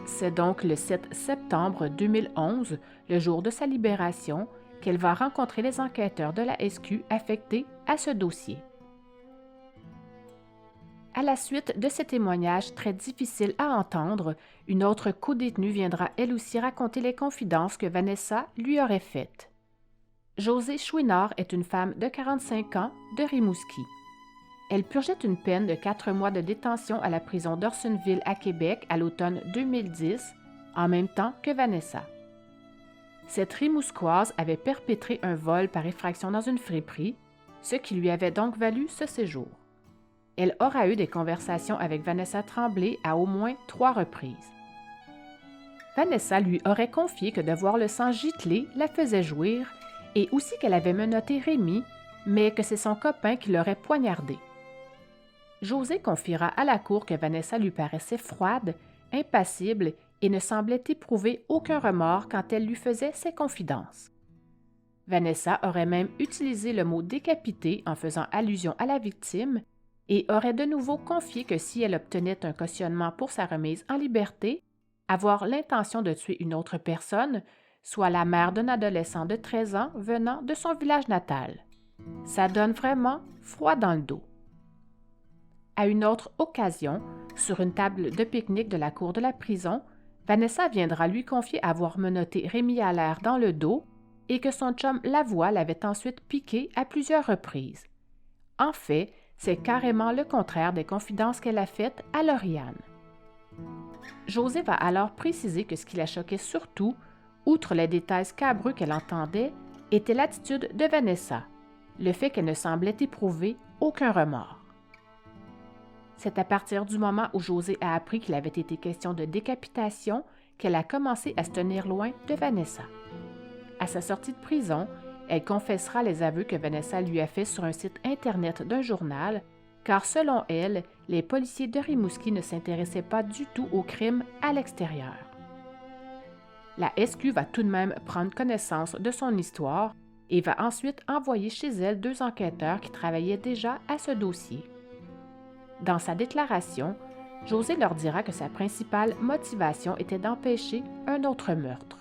C'est donc le 7 septembre 2011, le jour de sa libération, qu'elle va rencontrer les enquêteurs de la SQ affectés à ce dossier. À la suite de ces témoignages très difficiles à entendre, une autre co-détenue viendra elle aussi raconter les confidences que Vanessa lui aurait faites. Josée Chouinard est une femme de 45 ans de Rimouski. Elle purgeait une peine de 4 mois de détention à la prison d'Orsonville à Québec à l'automne 2010, en même temps que Vanessa. Cette Rimousquoise avait perpétré un vol par effraction dans une friperie, ce qui lui avait donc valu ce séjour. Elle aura eu des conversations avec Vanessa Tremblay à au moins 3 reprises. Vanessa lui aurait confié que de voir le sang gicler la faisait jouir et aussi qu'elle avait menotté Rémi, mais que c'est son copain qui l'aurait poignardé. Josée confiera à la cour que Vanessa lui paraissait froide, impassible et ne semblait éprouver aucun remords quand elle lui faisait ses confidences. Vanessa aurait même utilisé le mot « décapité » en faisant allusion à la victime et aurait de nouveau confié que si elle obtenait un cautionnement pour sa remise en liberté, avoir l'intention de tuer une autre personne, soit la mère d'un adolescent de 13 ans venant de son village natal. Ça donne vraiment froid dans le dos. À une autre occasion, sur une table de pique-nique de la cour de la prison, Vanessa viendra lui confier avoir menotté Rémi Allaire dans le dos et que son chum Lavoie l'avait ensuite piqué à plusieurs reprises. En fait, c'est carrément le contraire des confidences qu'elle a faites à Lauriane. Josée va alors préciser que ce qui la choquait surtout, outre les détails scabreux qu'elle entendait, était l'attitude de Vanessa, le fait qu'elle ne semblait éprouver aucun remords. C'est à partir du moment où Josée a appris qu'il avait été question de décapitation qu'elle a commencé à se tenir loin de Vanessa. À sa sortie de prison, elle confessera les aveux que Vanessa lui a faits sur un site Internet d'un journal, car selon elle, les policiers de Rimouski ne s'intéressaient pas du tout au crime à l'extérieur. La SQ va tout de même prendre connaissance de son histoire et va ensuite envoyer chez elle 2 enquêteurs qui travaillaient déjà à ce dossier. Dans sa déclaration, Josée leur dira que sa principale motivation était d'empêcher un autre meurtre.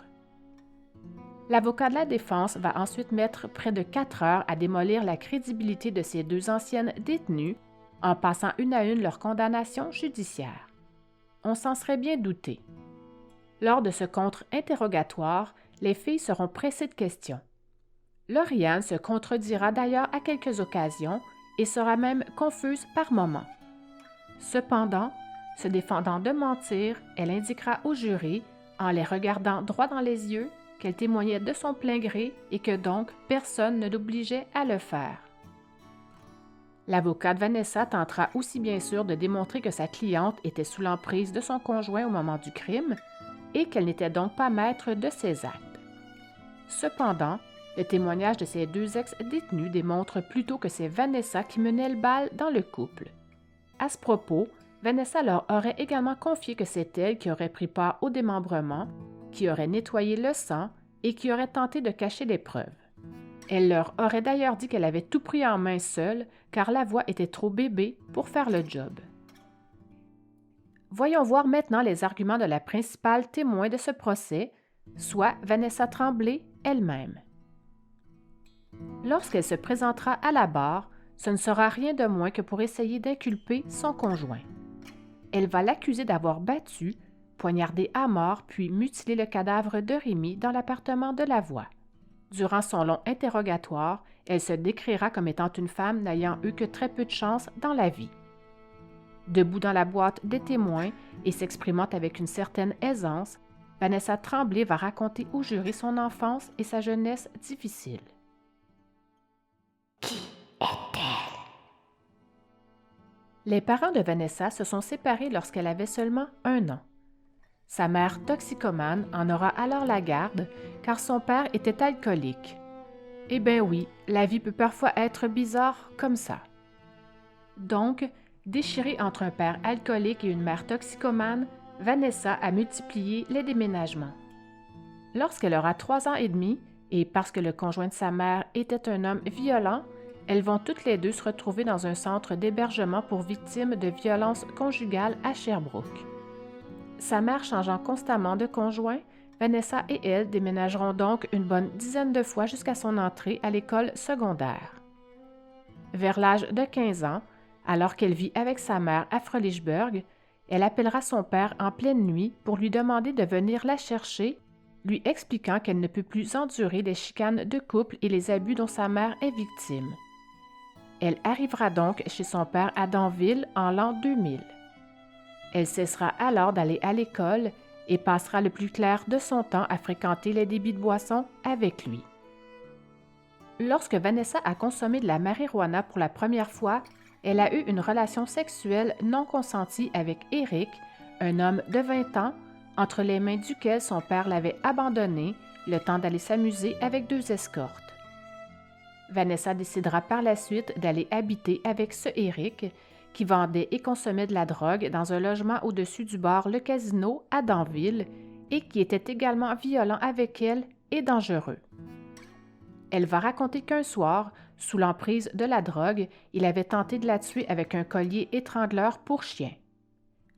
L'avocat de la défense va ensuite mettre près de 4 heures à démolir la crédibilité de ces 2 anciennes détenues en passant une à une leur condamnation judiciaire. On s'en serait bien douté. Lors de ce contre-interrogatoire, les filles seront pressées de questions. Lauriane se contredira d'ailleurs à quelques occasions et sera même confuse par moments. Cependant, se défendant de mentir, elle indiquera au jury, en les regardant droit dans les yeux, qu'elle témoignait de son plein gré et que donc personne ne l'obligeait à le faire. L'avocat de Vanessa tentera aussi bien sûr de démontrer que sa cliente était sous l'emprise de son conjoint au moment du crime et qu'elle n'était donc pas maître de ses actes. Cependant, le témoignage de ces 2 ex-détenus démontre plutôt que c'est Vanessa qui menait le bal dans le couple. À ce propos, Vanessa leur aurait également confié que c'est elle qui aurait pris part au démembrement, qui aurait nettoyé le sang et qui aurait tenté de cacher les preuves. Elle leur aurait d'ailleurs dit qu'elle avait tout pris en main seule, car Lavoie était trop bébé pour faire le job. Voyons voir maintenant les arguments de la principale témoin de ce procès, soit Vanessa Tremblay elle-même. Lorsqu'elle se présentera à la barre, ce ne sera rien de moins que pour essayer d'inculper son conjoint. Elle va l'accuser d'avoir battu, poignardé à mort puis mutilé le cadavre de Rémy dans l'appartement de Lavoie. Durant son long interrogatoire, elle se décrira comme étant une femme n'ayant eu que très peu de chance dans la vie. Debout dans la boîte des témoins et s'exprimant avec une certaine aisance, Vanessa Tremblay va raconter au jury son enfance et sa jeunesse difficile. Qui est-elle? Les parents de Vanessa se sont séparés lorsqu'elle avait seulement 1 an. Sa mère toxicomane en aura alors la garde, car son père était alcoolique. Eh bien oui, la vie peut parfois être bizarre comme ça. Donc, déchirée entre un père alcoolique et une mère toxicomane, Vanessa a multiplié les déménagements. Lorsqu'elle aura 3 ans et demi, et parce que le conjoint de sa mère était un homme violent, elles vont toutes les deux se retrouver dans un centre d'hébergement pour victimes de violences conjugales à Sherbrooke. Sa mère changeant constamment de conjoint, Vanessa et elle déménageront donc une bonne dizaine de fois jusqu'à son entrée à l'école secondaire. Vers l'âge de 15 ans, alors qu'elle vit avec sa mère à Frölichburg, elle appellera son père en pleine nuit pour lui demander de venir la chercher, lui expliquant qu'elle ne peut plus endurer les chicanes de couple et les abus dont sa mère est victime. Elle arrivera donc chez son père à Danville en l'an 2000. Elle cessera alors d'aller à l'école et passera le plus clair de son temps à fréquenter les débits de boissons avec lui. Lorsque Vanessa a consommé de la marijuana pour la première fois, elle a eu une relation sexuelle non consentie avec Éric, un homme de 20 ans, entre les mains duquel son père l'avait abandonné le temps d'aller s'amuser avec 2 escortes. Vanessa décidera par la suite d'aller habiter avec ce Éric, qui vendait et consommait de la drogue dans un logement au-dessus du bar Le Casino à Danville et qui était également violent avec elle et dangereux. Elle va raconter qu'un soir, sous l'emprise de la drogue, il avait tenté de la tuer avec un collier étrangleur pour chien.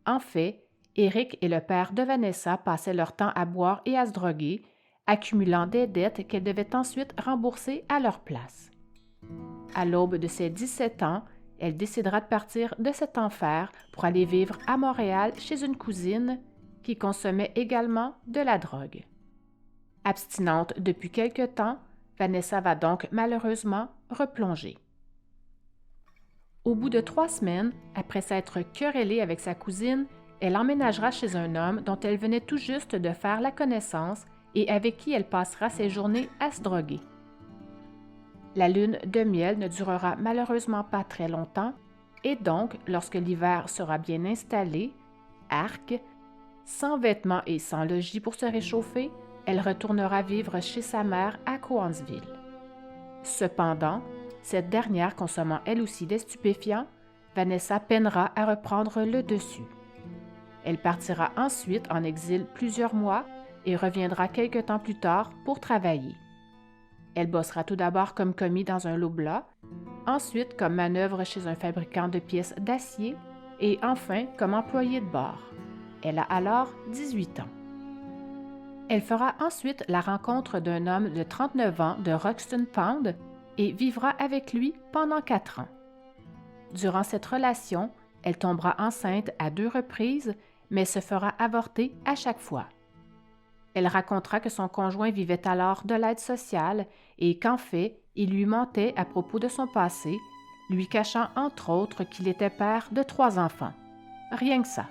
En fait, Éric et le père de Vanessa passaient leur temps à boire et à se droguer, accumulant des dettes qu'elle devait ensuite rembourser à leur place. À l'aube de ses 17 ans, elle décidera de partir de cet enfer pour aller vivre à Montréal chez une cousine qui consommait également de la drogue. Abstinente depuis quelque temps, Vanessa va donc malheureusement replonger. Au bout de 3 semaines, après s'être querellée avec sa cousine, elle emménagera chez un homme dont elle venait tout juste de faire la connaissance et avec qui elle passera ses journées à se droguer. La lune de miel ne durera malheureusement pas très longtemps, et donc, lorsque l'hiver sera bien installé, arc, sans vêtements et sans logis pour se réchauffer, elle retournera vivre chez sa mère à Cowansville. Cependant, cette dernière consommant elle aussi des stupéfiants, Vanessa peinera à reprendre le dessus. Elle partira ensuite en exil plusieurs mois et reviendra quelque temps plus tard pour travailler. Elle bossera tout d'abord comme commis dans un Loblaw, ensuite comme manœuvre chez un fabricant de pièces d'acier et enfin comme employée de bar. Elle a alors 18 ans. Elle fera ensuite la rencontre d'un homme de 39 ans de Roxton Pound et vivra avec lui pendant 4 ans. Durant cette relation, elle tombera enceinte à 2 reprises, mais se fera avorter à chaque fois. Elle racontera que son conjoint vivait alors de l'aide sociale et qu'en fait, il lui mentait à propos de son passé, lui cachant entre autres qu'il était père de 3 enfants. Rien que ça.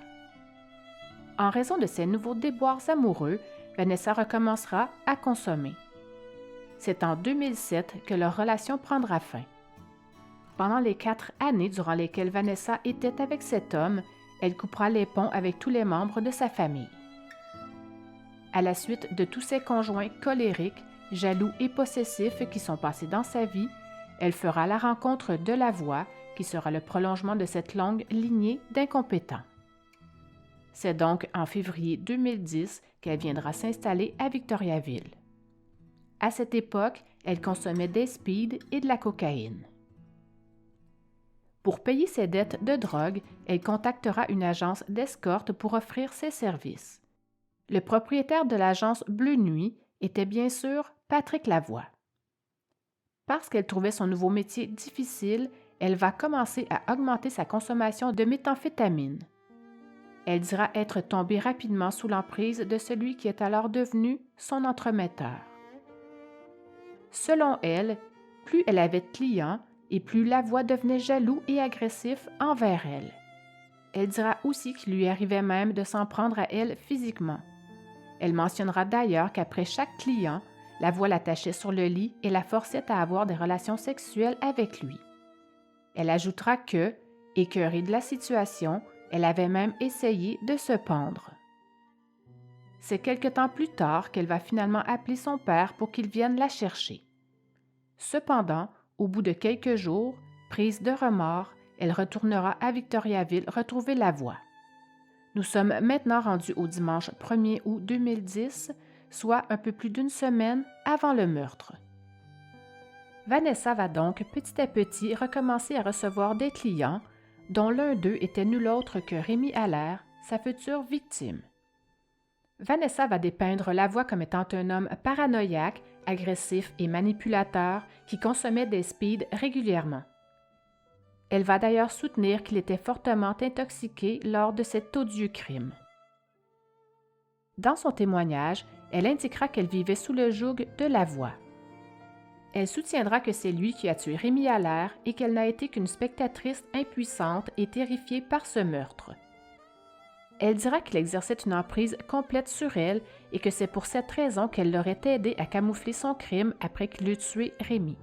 En raison de ces nouveaux déboires amoureux, Vanessa recommencera à consommer. C'est en 2007 que leur relation prendra fin. Pendant les 4 années durant lesquelles Vanessa était avec cet homme, elle coupera les ponts avec tous les membres de sa famille. À la suite de tous ses conjoints colériques, jaloux et possessifs qui sont passés dans sa vie, elle fera la rencontre de Lavoie, qui sera le prolongement de cette longue lignée d'incompétents. C'est donc en février 2010 qu'elle viendra s'installer à Victoriaville. À cette époque, elle consommait des speed et de la cocaïne. Pour payer ses dettes de drogue, elle contactera une agence d'escorte pour offrir ses services. Le propriétaire de l'agence Bleu Nuit était bien sûr Patrick Lavoie. Parce qu'elle trouvait son nouveau métier difficile, elle va commencer à augmenter sa consommation de méthamphétamine. Elle dira être tombée rapidement sous l'emprise de celui qui est alors devenu son entremetteur. Selon elle, plus elle avait de clients et plus Lavoie devenait jaloux et agressif envers elle. Elle dira aussi qu'il lui arrivait même de s'en prendre à elle physiquement. Elle mentionnera d'ailleurs qu'après chaque client, Lavoie l'attachait sur le lit et la forçait à avoir des relations sexuelles avec lui. Elle ajoutera que, écœurée de la situation, elle avait même essayé de se pendre. C'est quelque temps plus tard qu'elle va finalement appeler son père pour qu'il vienne la chercher. Cependant, au bout de quelques jours, prise de remords, elle retournera à Victoriaville retrouver Lavoie. Nous sommes maintenant rendus au dimanche 1er août 2010, soit un peu plus d'une semaine avant le meurtre. Vanessa va donc petit à petit recommencer à recevoir des clients, dont l'un d'eux était nul autre que Rémi Allaire, sa future victime. Vanessa va dépeindre Lavoie comme étant un homme paranoïaque, agressif et manipulateur qui consommait des speeds régulièrement. Elle va d'ailleurs soutenir qu'il était fortement intoxiqué lors de cet odieux crime. Dans son témoignage, elle indiquera qu'elle vivait sous le joug de Lavoie. Elle soutiendra que c'est lui qui a tué Rémi Allaire et qu'elle n'a été qu'une spectatrice impuissante et terrifiée par ce meurtre. Elle dira qu'il exerçait une emprise complète sur elle et que c'est pour cette raison qu'elle l'aurait aidé à camoufler son crime après qu'il eut tué Rémi.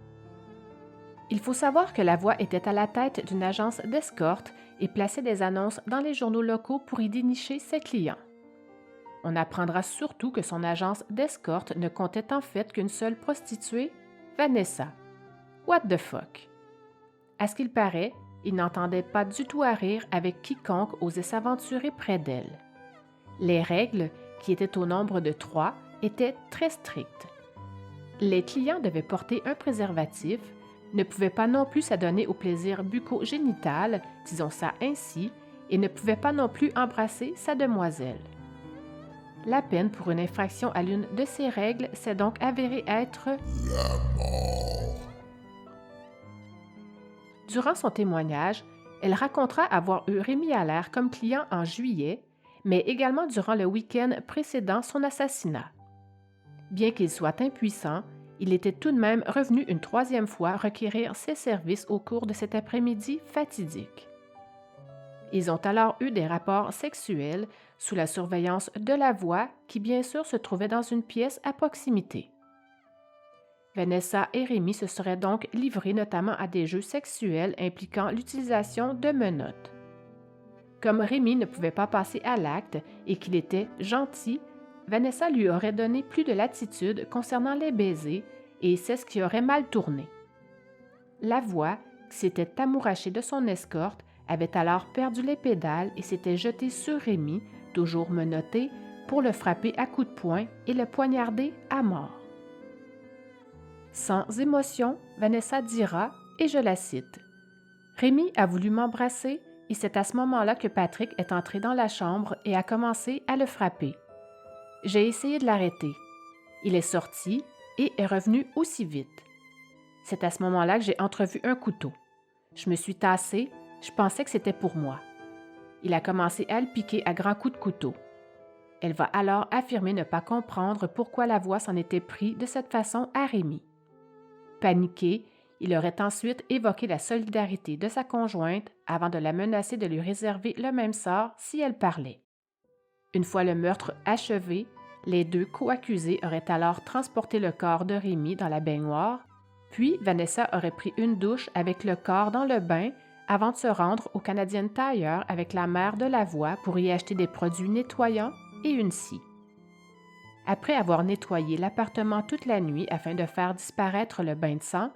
Il faut savoir que Lavoie était à la tête d'une agence d'escorte et plaçait des annonces dans les journaux locaux pour y dénicher ses clients. On apprendra surtout que son agence d'escorte ne comptait en fait qu'une seule prostituée, Vanessa. What the fuck? À ce qu'il paraît, il n'entendait pas du tout à rire avec quiconque osait s'aventurer près d'elle. Les règles, qui étaient au nombre de 3, étaient très strictes. Les clients devaient porter un préservatif, ne pouvaient pas non plus s'adonner au plaisir bucco-génital, disons ça ainsi, et ne pouvaient pas non plus embrasser sa demoiselle. La peine pour une infraction à l'une de ces règles s'est donc avérée être la mort. Durant son témoignage, elle racontera avoir eu Rémi Allaire comme client en juillet, mais également durant le week-end précédant son assassinat. Bien qu'il soit impuissant, il était tout de même revenu une 3e fois requérir ses services au cours de cet après-midi fatidique. Ils ont alors eu des rapports sexuels sous la surveillance de Lavoie, qui bien sûr se trouvait dans une pièce à proximité. Vanessa et Rémi se seraient donc livrés notamment à des jeux sexuels impliquant l'utilisation de menottes. Comme Rémi ne pouvait pas passer à l'acte et qu'il était gentil, Vanessa lui aurait donné plus de latitude concernant les baisers et c'est ce qui aurait mal tourné. Lavoie, qui s'était amouraché de son escorte, avait alors perdu les pédales et s'était jeté sur Rémi, toujours menotté, pour le frapper à coups de poing et le poignarder à mort. Sans émotion, Vanessa dira, et je la cite, « Rémi a voulu m'embrasser et c'est à ce moment-là que Patrick est entré dans la chambre et a commencé à le frapper. J'ai essayé de l'arrêter. Il est sorti et est revenu aussi vite. C'est à ce moment-là que j'ai entrevu un couteau. Je me suis tassée, je pensais que c'était pour moi. Il a commencé à le piquer à grands coups de couteau. Elle va alors affirmer ne pas comprendre pourquoi Lavoie s'en était pris de cette façon à Rémi. Paniqué, il aurait ensuite évoqué la solidarité de sa conjointe avant de la menacer de lui réserver le même sort si elle parlait. Une fois le meurtre achevé, les 2 co-accusés auraient alors transporté le corps de Rémi dans la baignoire, puis Vanessa aurait pris une douche avec le corps dans le bain avant de se rendre au Canadian Tire avec la mère de Lavoie pour y acheter des produits nettoyants et une scie. Après avoir nettoyé l'appartement toute la nuit afin de faire disparaître le bain de sang,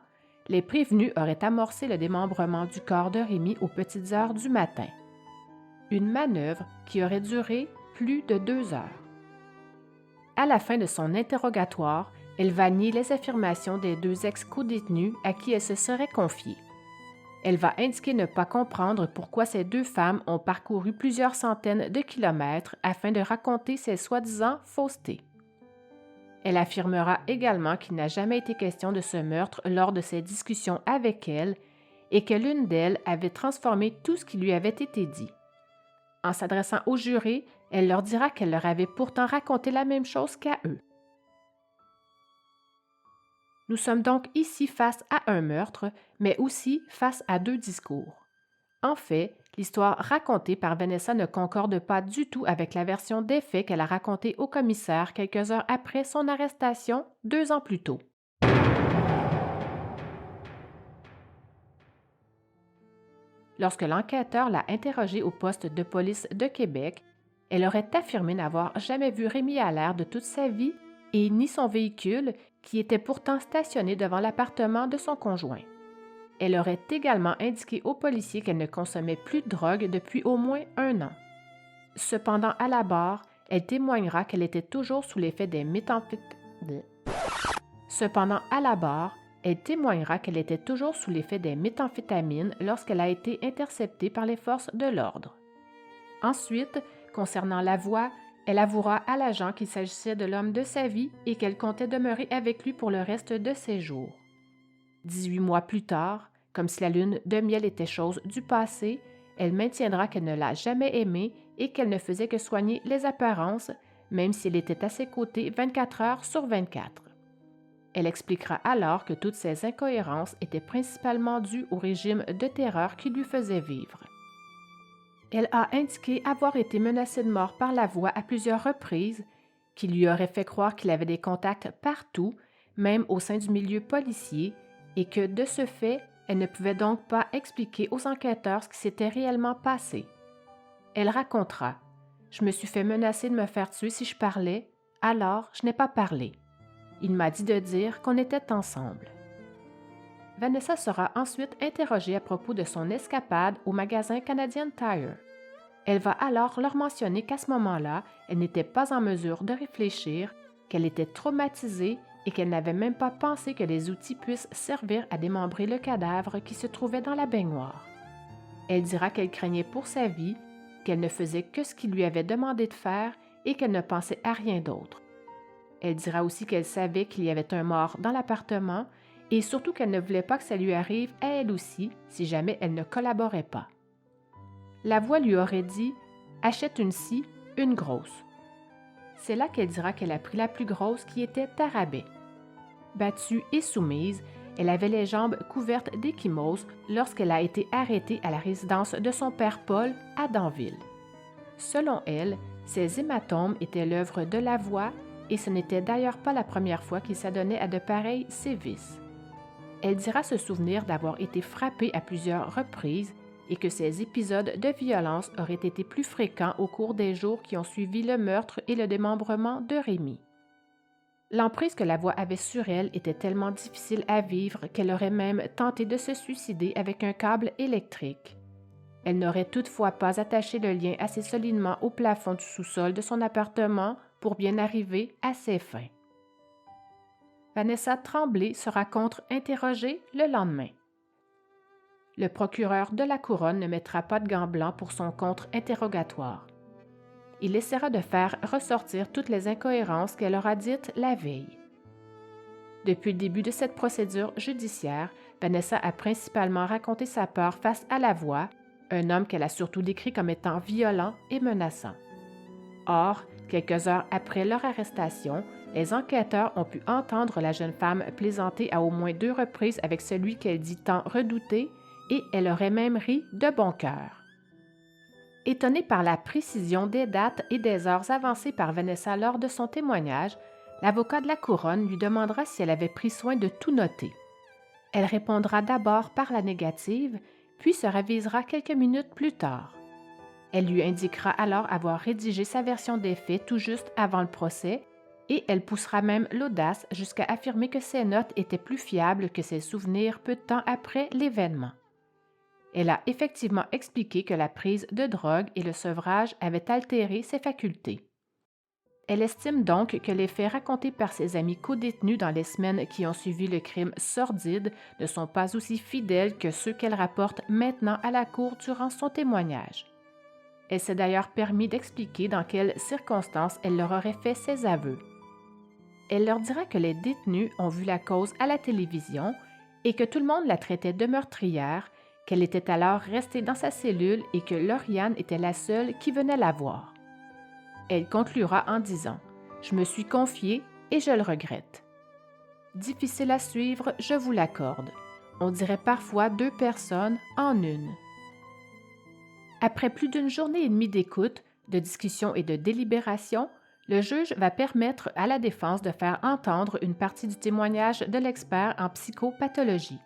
les prévenus auraient amorcé le démembrement du corps de Rémi aux petites heures du matin. Une manœuvre qui aurait duré plus de 2 heures. À la fin de son interrogatoire, elle va nier les affirmations des 2 ex-co-détenus à qui elle se serait confiée. Elle va indiquer ne pas comprendre pourquoi ces deux femmes ont parcouru plusieurs centaines de kilomètres afin de raconter ces soi-disant faussetés. Elle affirmera également qu'il n'a jamais été question de ce meurtre lors de ses discussions avec elle et que l'une d'elles avait transformé tout ce qui lui avait été dit. En s'adressant aux jurés, elle leur dira qu'elle leur avait pourtant raconté la même chose qu'à eux. Nous sommes donc ici face à un meurtre, mais aussi face à deux discours. En fait, l'histoire racontée par Vanessa ne concorde pas du tout avec la version des faits qu'elle a racontée au commissaire quelques heures après son arrestation, 2 ans plus tôt. Lorsque l'enquêteur l'a interrogée au poste de police de Québec, elle aurait affirmé n'avoir jamais vu Rémi Allaire de toute sa vie et ni son véhicule, qui était pourtant stationné devant l'appartement de son conjoint. Elle aurait également indiqué aux policiers qu'elle ne consommait plus de drogue depuis au moins 1 an. Cependant, à la barre, elle témoignera qu'elle était toujours sous l'effet des méthamphétamines lorsqu'elle a été interceptée par les forces de l'ordre. Ensuite, concernant la voix, elle avouera à l'agent qu'il s'agissait de l'homme de sa vie et qu'elle comptait demeurer avec lui pour le reste de ses jours. 18 mois plus tard, comme si la lune de miel était chose du passé, elle maintiendra qu'elle ne l'a jamais aimé et qu'elle ne faisait que soigner les apparences, même si elle était à ses côtés 24 heures sur 24. Elle expliquera alors que toutes ces incohérences étaient principalement dues au régime de terreur qu'il lui faisait vivre. Elle a indiqué avoir été menacée de mort par la voix à plusieurs reprises, qui lui aurait fait croire qu'il avait des contacts partout, même au sein du milieu policier, et que, de ce fait, elle ne pouvait donc pas expliquer aux enquêteurs ce qui s'était réellement passé. Elle racontera « Je me suis fait menacer de me faire tuer si je parlais, alors je n'ai pas parlé. Il m'a dit de dire qu'on était ensemble. » Vanessa sera ensuite interrogée à propos de son escapade au magasin Canadian Tire. Elle va alors leur mentionner qu'à ce moment-là, elle n'était pas en mesure de réfléchir, qu'elle était traumatisée et qu'elle n'avait même pas pensé que les outils puissent servir à démembrer le cadavre qui se trouvait dans la baignoire. Elle dira qu'elle craignait pour sa vie, qu'elle ne faisait que ce qu'il lui avait demandé de faire et qu'elle ne pensait à rien d'autre. Elle dira aussi qu'elle savait qu'il y avait un mort dans l'appartement et surtout qu'elle ne voulait pas que ça lui arrive à elle aussi si jamais elle ne collaborait pas. La voix lui aurait dit « Achète une scie, une grosse ». C'est là qu'elle dira qu'elle a pris la plus grosse qui était à rabais. Battue et soumise, elle avait les jambes couvertes d'échymose lorsqu'elle a été arrêtée à la résidence de son père Paul à Danville. Selon elle, ces hématomes étaient l'œuvre de la voix et ce n'était d'ailleurs pas la première fois qu'il s'adonnait à de pareils sévices. Elle dira se souvenir d'avoir été frappée à plusieurs reprises et que ces épisodes de violence auraient été plus fréquents au cours des jours qui ont suivi le meurtre et le démembrement de Rémi. L'emprise que la voix avait sur elle était tellement difficile à vivre qu'elle aurait même tenté de se suicider avec un câble électrique. Elle n'aurait toutefois pas attaché le lien assez solidement au plafond du sous-sol de son appartement pour bien arriver à ses fins. Vanessa Tremblay sera contre-interrogée le lendemain. Le procureur de la Couronne ne mettra pas de gants blancs pour son contre-interrogatoire. Il essaiera de faire ressortir toutes les incohérences qu'elle aura dites la veille. Depuis le début de cette procédure judiciaire, Vanessa a principalement raconté sa peur face à la voix, un homme qu'elle a surtout décrit comme étant violent et menaçant. Or, quelques heures après leur arrestation, les enquêteurs ont pu entendre la jeune femme plaisanter à au moins 2 reprises avec celui qu'elle dit tant redouter, et elle aurait même ri de bon cœur. Étonnée par la précision des dates et des heures avancées par Vanessa lors de son témoignage, l'avocat de la Couronne lui demandera si elle avait pris soin de tout noter. Elle répondra d'abord par la négative, puis se ravisera quelques minutes plus tard. Elle lui indiquera alors avoir rédigé sa version des faits tout juste avant le procès, et elle poussera même l'audace jusqu'à affirmer que ses notes étaient plus fiables que ses souvenirs peu de temps après l'événement. Elle a effectivement expliqué que la prise de drogue et le sevrage avaient altéré ses facultés. Elle estime donc que les faits racontés par ses amis codétenus dans les semaines qui ont suivi le crime sordide ne sont pas aussi fidèles que ceux qu'elle rapporte maintenant à la cour durant son témoignage. Elle s'est d'ailleurs permis d'expliquer dans quelles circonstances elle leur aurait fait ses aveux. Elle leur dira que les détenus ont vu la cause à la télévision et que tout le monde la traitait de meurtrière, qu'elle était alors restée dans sa cellule et que Lauriane était la seule qui venait la voir. Elle conclura en disant « Je me suis confiée et je le regrette. » Difficile à suivre, je vous l'accorde. On dirait parfois 2 personnes en une. Après plus d'une journée et demie d'écoute, de discussion et de délibération, le juge va permettre à la défense de faire entendre une partie du témoignage de l'expert en psychopathologie.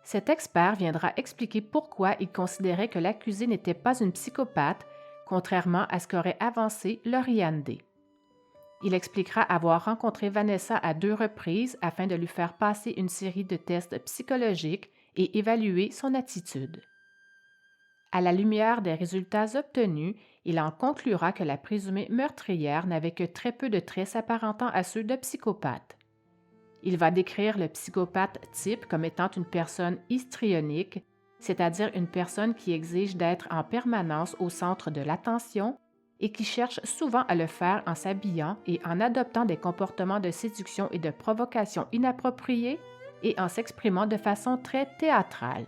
Cet expert viendra expliquer pourquoi il considérait que l'accusée n'était pas une psychopathe, contrairement à ce qu'aurait avancé Lauriane D. Il expliquera avoir rencontré Vanessa à 2 reprises afin de lui faire passer une série de tests psychologiques et évaluer son attitude. À la lumière des résultats obtenus, il en conclura que la présumée meurtrière n'avait que très peu de traits s'apparentant à ceux de psychopathe. Il va décrire le psychopathe type comme étant une personne histrionique, c'est-à-dire une personne qui exige d'être en permanence au centre de l'attention et qui cherche souvent à le faire en s'habillant et en adoptant des comportements de séduction et de provocation inappropriés et en s'exprimant de façon très théâtrale.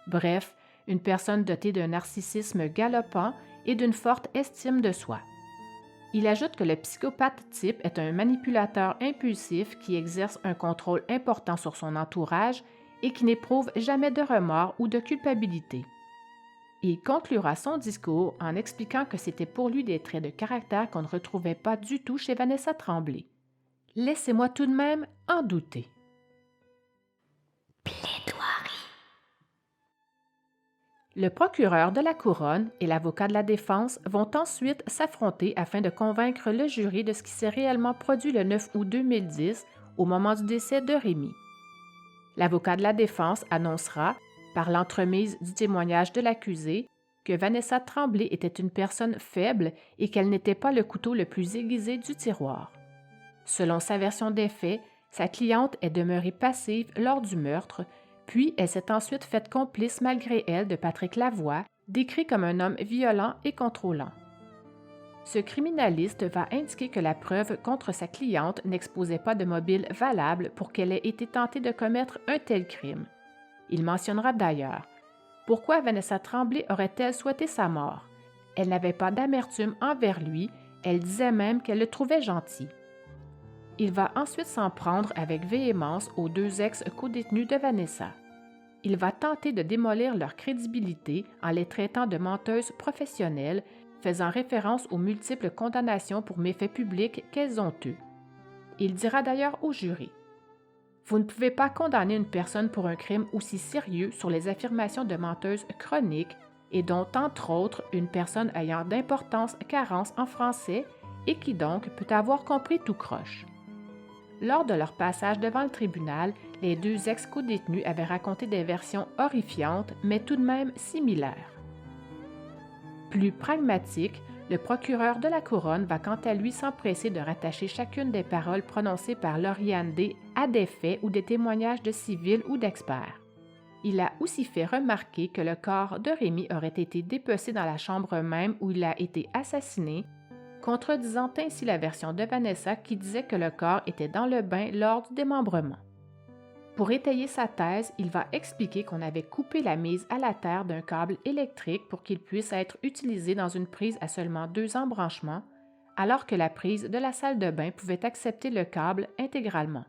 Bref, une personne dotée d'un narcissisme galopant et d'une forte estime de soi. Il ajoute que le psychopathe type est un manipulateur impulsif qui exerce un contrôle important sur son entourage et qui n'éprouve jamais de remords ou de culpabilité. Il conclura son discours en expliquant que c'était pour lui des traits de caractère qu'on ne retrouvait pas du tout chez Vanessa Tremblay. Laissez-moi tout de même en douter. Le procureur de la Couronne et l'avocat de la défense vont ensuite s'affronter afin de convaincre le jury de ce qui s'est réellement produit le 9 août 2010 au moment du décès de Rémi. L'avocat de la défense annoncera, par l'entremise du témoignage de l'accusé, que Vanessa Tremblay était une personne faible et qu'elle n'était pas le couteau le plus aiguisé du tiroir. Selon sa version des faits, sa cliente est demeurée passive lors du meurtre, puis elle s'est ensuite faite complice malgré elle de Patrick Lavoie, décrit comme un homme violent et contrôlant. Ce criminaliste va indiquer que la preuve contre sa cliente n'exposait pas de mobile valable pour qu'elle ait été tentée de commettre un tel crime. Il mentionnera d'ailleurs « Pourquoi Vanessa Tremblay aurait-elle souhaité sa mort? Elle n'avait pas d'amertume envers lui, elle disait même qu'elle le trouvait gentil. » Il va ensuite s'en prendre avec véhémence aux 2 ex-codétenus de Vanessa. Il va tenter de démolir leur crédibilité en les traitant de menteuses professionnelles, faisant référence aux multiples condamnations pour méfaits publics qu'elles ont eues. Il dira d'ailleurs au jury « Vous ne pouvez pas condamner une personne pour un crime aussi sérieux sur les affirmations de menteuses chroniques et dont, entre autres, une personne ayant d'importantes carences en français et qui donc peut avoir compris tout croche. » Lors de leur passage devant le tribunal, les 2 ex-codétenus avaient raconté des versions horrifiantes, mais tout de même similaires. Plus pragmatique, le procureur de la Couronne va quant à lui s'empresser de rattacher chacune des paroles prononcées par Lauriane D à des faits ou des témoignages de civils ou d'experts. Il a aussi fait remarquer que le corps de Rémi aurait été dépecé dans la chambre même où il a été assassiné, contredisant ainsi la version de Vanessa qui disait que le corps était dans le bain lors du démembrement. Pour étayer sa thèse, il va expliquer qu'on avait coupé la mise à la terre d'un câble électrique pour qu'il puisse être utilisé dans une prise à seulement 2 embranchements, alors que la prise de la salle de bain pouvait accepter le câble intégralement.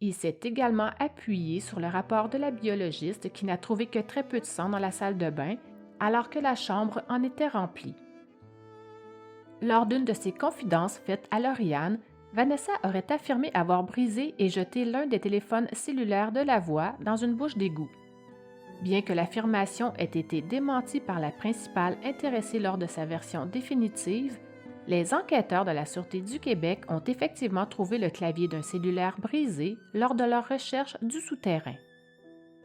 Il s'est également appuyé sur le rapport de la biologiste qui n'a trouvé que très peu de sang dans la salle de bain, alors que la chambre en était remplie. Lors d'une de ses confidences faites à Lauriane, Vanessa aurait affirmé avoir brisé et jeté l'un des téléphones cellulaires de Lavoie dans une bouche d'égout. Bien que l'affirmation ait été démentie par la principale intéressée lors de sa version définitive, les enquêteurs de la Sûreté du Québec ont effectivement trouvé le clavier d'un cellulaire brisé lors de leur recherche du souterrain.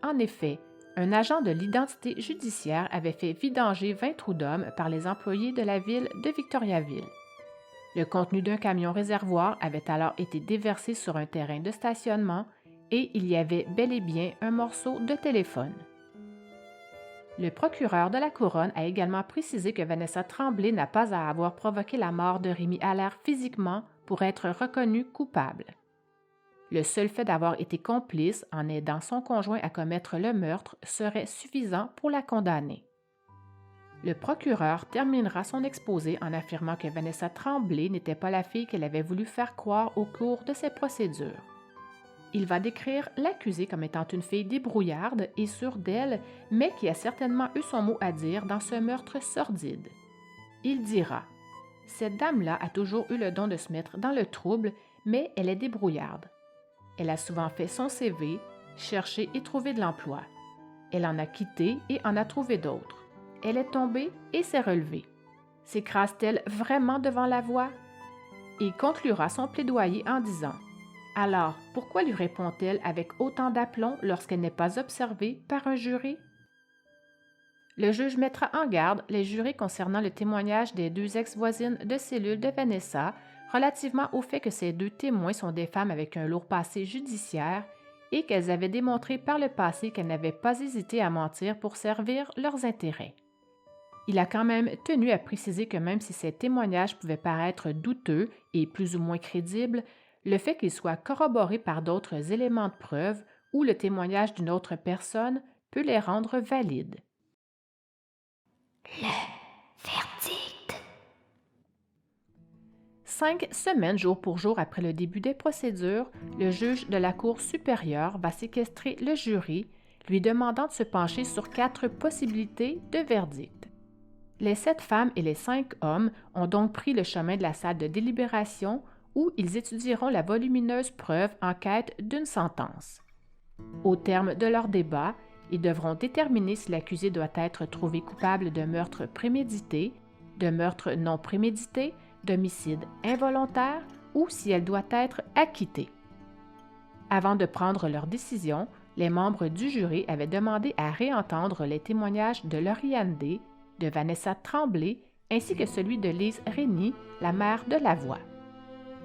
En effet, un agent de l'identité judiciaire avait fait vidanger 20 trous d'hommes par les employés de la ville de Victoriaville. Le contenu d'un camion réservoir avait alors été déversé sur un terrain de stationnement et il y avait bel et bien un morceau de téléphone. Le procureur de la Couronne a également précisé que Vanessa Tremblay n'a pas à avoir provoqué la mort de Rémi Allaire physiquement pour être reconnue coupable. Le seul fait d'avoir été complice en aidant son conjoint à commettre le meurtre serait suffisant pour la condamner. Le procureur terminera son exposé en affirmant que Vanessa Tremblay n'était pas la fille qu'elle avait voulu faire croire au cours de ces procédures. Il va décrire l'accusée comme étant une fille débrouillarde et sûre d'elle, mais qui a certainement eu son mot à dire dans ce meurtre sordide. Il dira « Cette dame-là a toujours eu le don de se mettre dans le trouble, mais elle est débrouillarde. Elle a souvent fait son CV, cherché et trouvé de l'emploi. Elle en a quitté et en a trouvé d'autres. Elle est tombée et s'est relevée. S'écrase-t-elle vraiment devant la voie? » Il conclura son plaidoyer en disant « Alors, pourquoi lui répond-elle avec autant d'aplomb lorsqu'elle n'est pas observée par un jury? » Le juge mettra en garde les jurés concernant le témoignage des deux ex-voisines de cellule de Vanessa relativement au fait que ces deux témoins sont des femmes avec un lourd passé judiciaire et qu'elles avaient démontré par le passé qu'elles n'avaient pas hésité à mentir pour servir leurs intérêts. Il a quand même tenu à préciser que même si ces témoignages pouvaient paraître douteux et plus ou moins crédibles, le fait qu'ils soient corroborés par d'autres éléments de preuve ou le témoignage d'une autre personne peut les rendre valides. Le verdict. 5 semaines jour pour jour après le début des procédures, le juge de la Cour supérieure va séquestrer le jury, lui demandant de se pencher sur 4 possibilités de verdict. Les 7 femmes et les 5 hommes ont donc pris le chemin de la salle de délibération où ils étudieront la volumineuse preuve en quête d'une sentence. Au terme de leur débat, ils devront déterminer si l'accusé doit être trouvé coupable de meurtre prémédité, de meurtre non prémédité, d'homicide involontaire ou si elle doit être acquittée. Avant de prendre leur décision, les membres du jury avaient demandé à réentendre les témoignages de Lauriane D., de Vanessa Tremblay ainsi que celui de Lise Régny, la mère de Lavoie.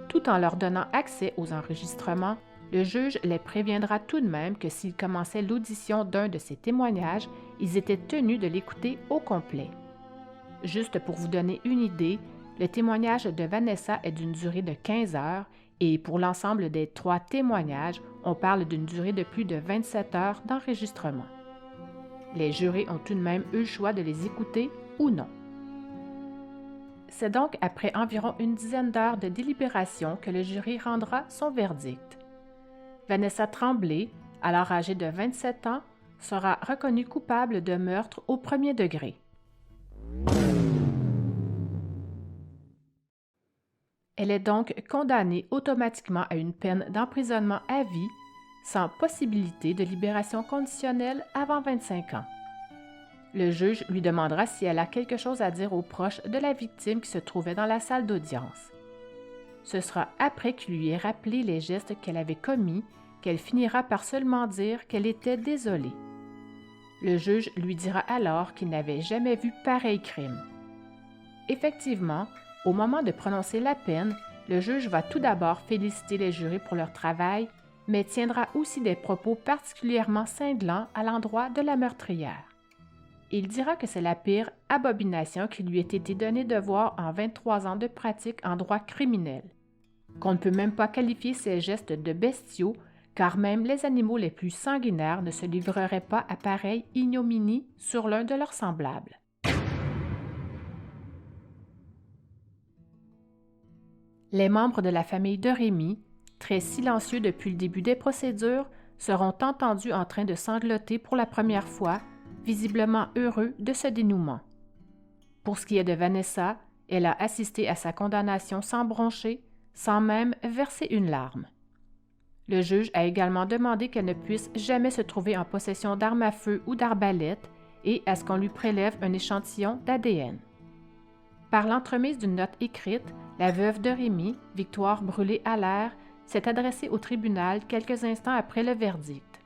Tout en leur donnant accès aux enregistrements, le juge les préviendra tout de même que s'ils commençaient l'audition d'un de ces témoignages, ils étaient tenus de l'écouter au complet. Juste pour vous donner une idée, le témoignage de Vanessa est d'une durée de 15 heures et pour l'ensemble des 3 témoignages, on parle d'une durée de plus de 27 heures d'enregistrement. Les jurés ont tout de même eu le choix de les écouter ou non. C'est donc après environ une dizaine d'heures de délibération que le jury rendra son verdict. Vanessa Tremblay, alors âgée de 27 ans, sera reconnue coupable de meurtre au premier degré. Elle est donc condamnée automatiquement à une peine d'emprisonnement à vie, sans possibilité de libération conditionnelle avant 25 ans. Le juge lui demandera si elle a quelque chose à dire aux proches de la victime qui se trouvait dans la salle d'audience. Ce sera après qu'il lui ait rappelé les gestes qu'elle avait commis qu'elle finira par seulement dire qu'elle était désolée. Le juge lui dira alors qu'il n'avait jamais vu pareil crime. Effectivement, au moment de prononcer la peine, le juge va tout d'abord féliciter les jurés pour leur travail, mais tiendra aussi des propos particulièrement cinglants à l'endroit de la meurtrière. Il dira que c'est la pire abomination qui lui ait été donnée de voir en 23 ans de pratique en droit criminel, qu'on ne peut même pas qualifier ces gestes de bestiaux, car même les animaux les plus sanguinaires ne se livreraient pas à pareille ignominie sur l'un de leurs semblables. Les membres de la famille de Rémy, très silencieux depuis le début des procédures, seront entendus en train de sangloter pour la première fois, visiblement heureux de ce dénouement. Pour ce qui est de Vanessa, elle a assisté à sa condamnation sans broncher, sans même verser une larme. Le juge a également demandé qu'elle ne puisse jamais se trouver en possession d'armes à feu ou d'arbalètes et à ce qu'on lui prélève un échantillon d'ADN. Par l'entremise d'une note écrite, la veuve de Rémy, Victoire Brûlé-Allaire, s'est adressée au tribunal quelques instants après le verdict.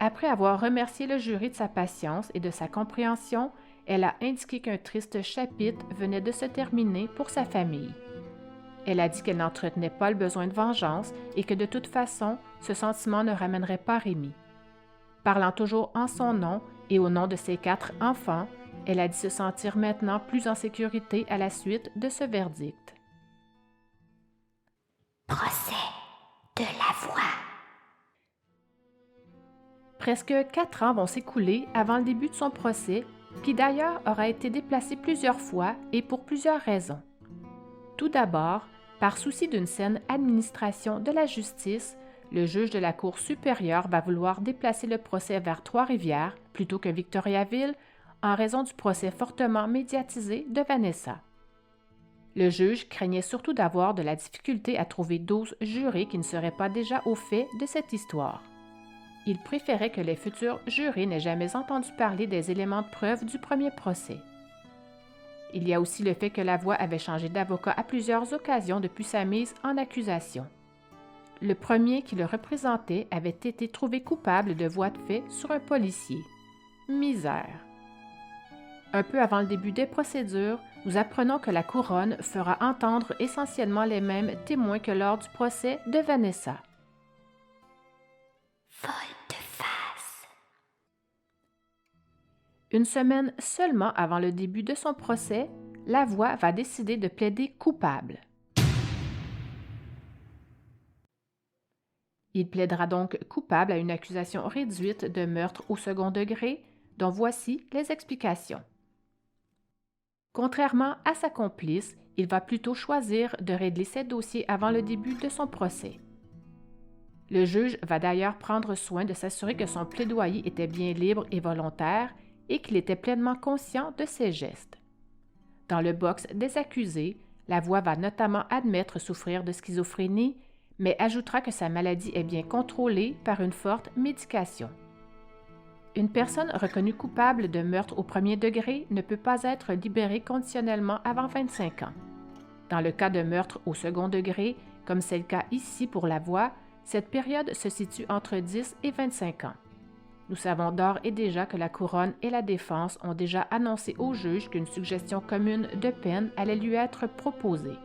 Après avoir remercié le jury de sa patience et de sa compréhension, elle a indiqué qu'un triste chapitre venait de se terminer pour sa famille. Elle a dit qu'elle n'entretenait pas le besoin de vengeance et que de toute façon, ce sentiment ne ramènerait pas Rémi. Parlant toujours en son nom et au nom de ses 4 enfants, elle a dit se sentir maintenant plus en sécurité à la suite de ce verdict. Procès de la voix. Presque 4 ans vont s'écouler avant le début de son procès, qui d'ailleurs aura été déplacé plusieurs fois et pour plusieurs raisons. Tout d'abord, par souci d'une saine administration de la justice, le juge de la Cour supérieure va vouloir déplacer le procès vers Trois-Rivières plutôt que Victoriaville en raison du procès fortement médiatisé de Vanessa. Le juge craignait surtout d'avoir de la difficulté à trouver 12 jurés qui ne seraient pas déjà au fait de cette histoire. Il préférait que les futurs jurés n'aient jamais entendu parler des éléments de preuve du premier procès. Il y a aussi le fait que Lavoie avait changé d'avocat à plusieurs occasions depuis sa mise en accusation. Le premier qui le représentait avait été trouvé coupable de voies de fait sur un policier. Misère. Un peu avant le début des procédures, nous apprenons que la couronne fera entendre essentiellement les mêmes témoins que lors du procès de Vanessa. Volte-face. Une semaine seulement avant le début de son procès, Lavoie va décider de plaider coupable. Il plaidera donc coupable à une accusation réduite de meurtre au second degré, dont voici les explications. Contrairement à sa complice, il va plutôt choisir de régler ses dossiers avant le début de son procès. Le juge va d'ailleurs prendre soin de s'assurer que son plaidoyer était bien libre et volontaire et qu'il était pleinement conscient de ses gestes. Dans le box des accusés, Lavoie va notamment admettre souffrir de schizophrénie, mais ajoutera que sa maladie est bien contrôlée par une forte médication. Une personne reconnue coupable de meurtre au premier degré ne peut pas être libérée conditionnellement avant 25 ans. Dans le cas de meurtre au second degré, comme c'est le cas ici pour Lavoie, cette période se situe entre 10 et 25 ans. Nous savons d'ores et déjà que la couronne et la défense ont déjà annoncé au juge qu'une suggestion commune de peine allait lui être proposée.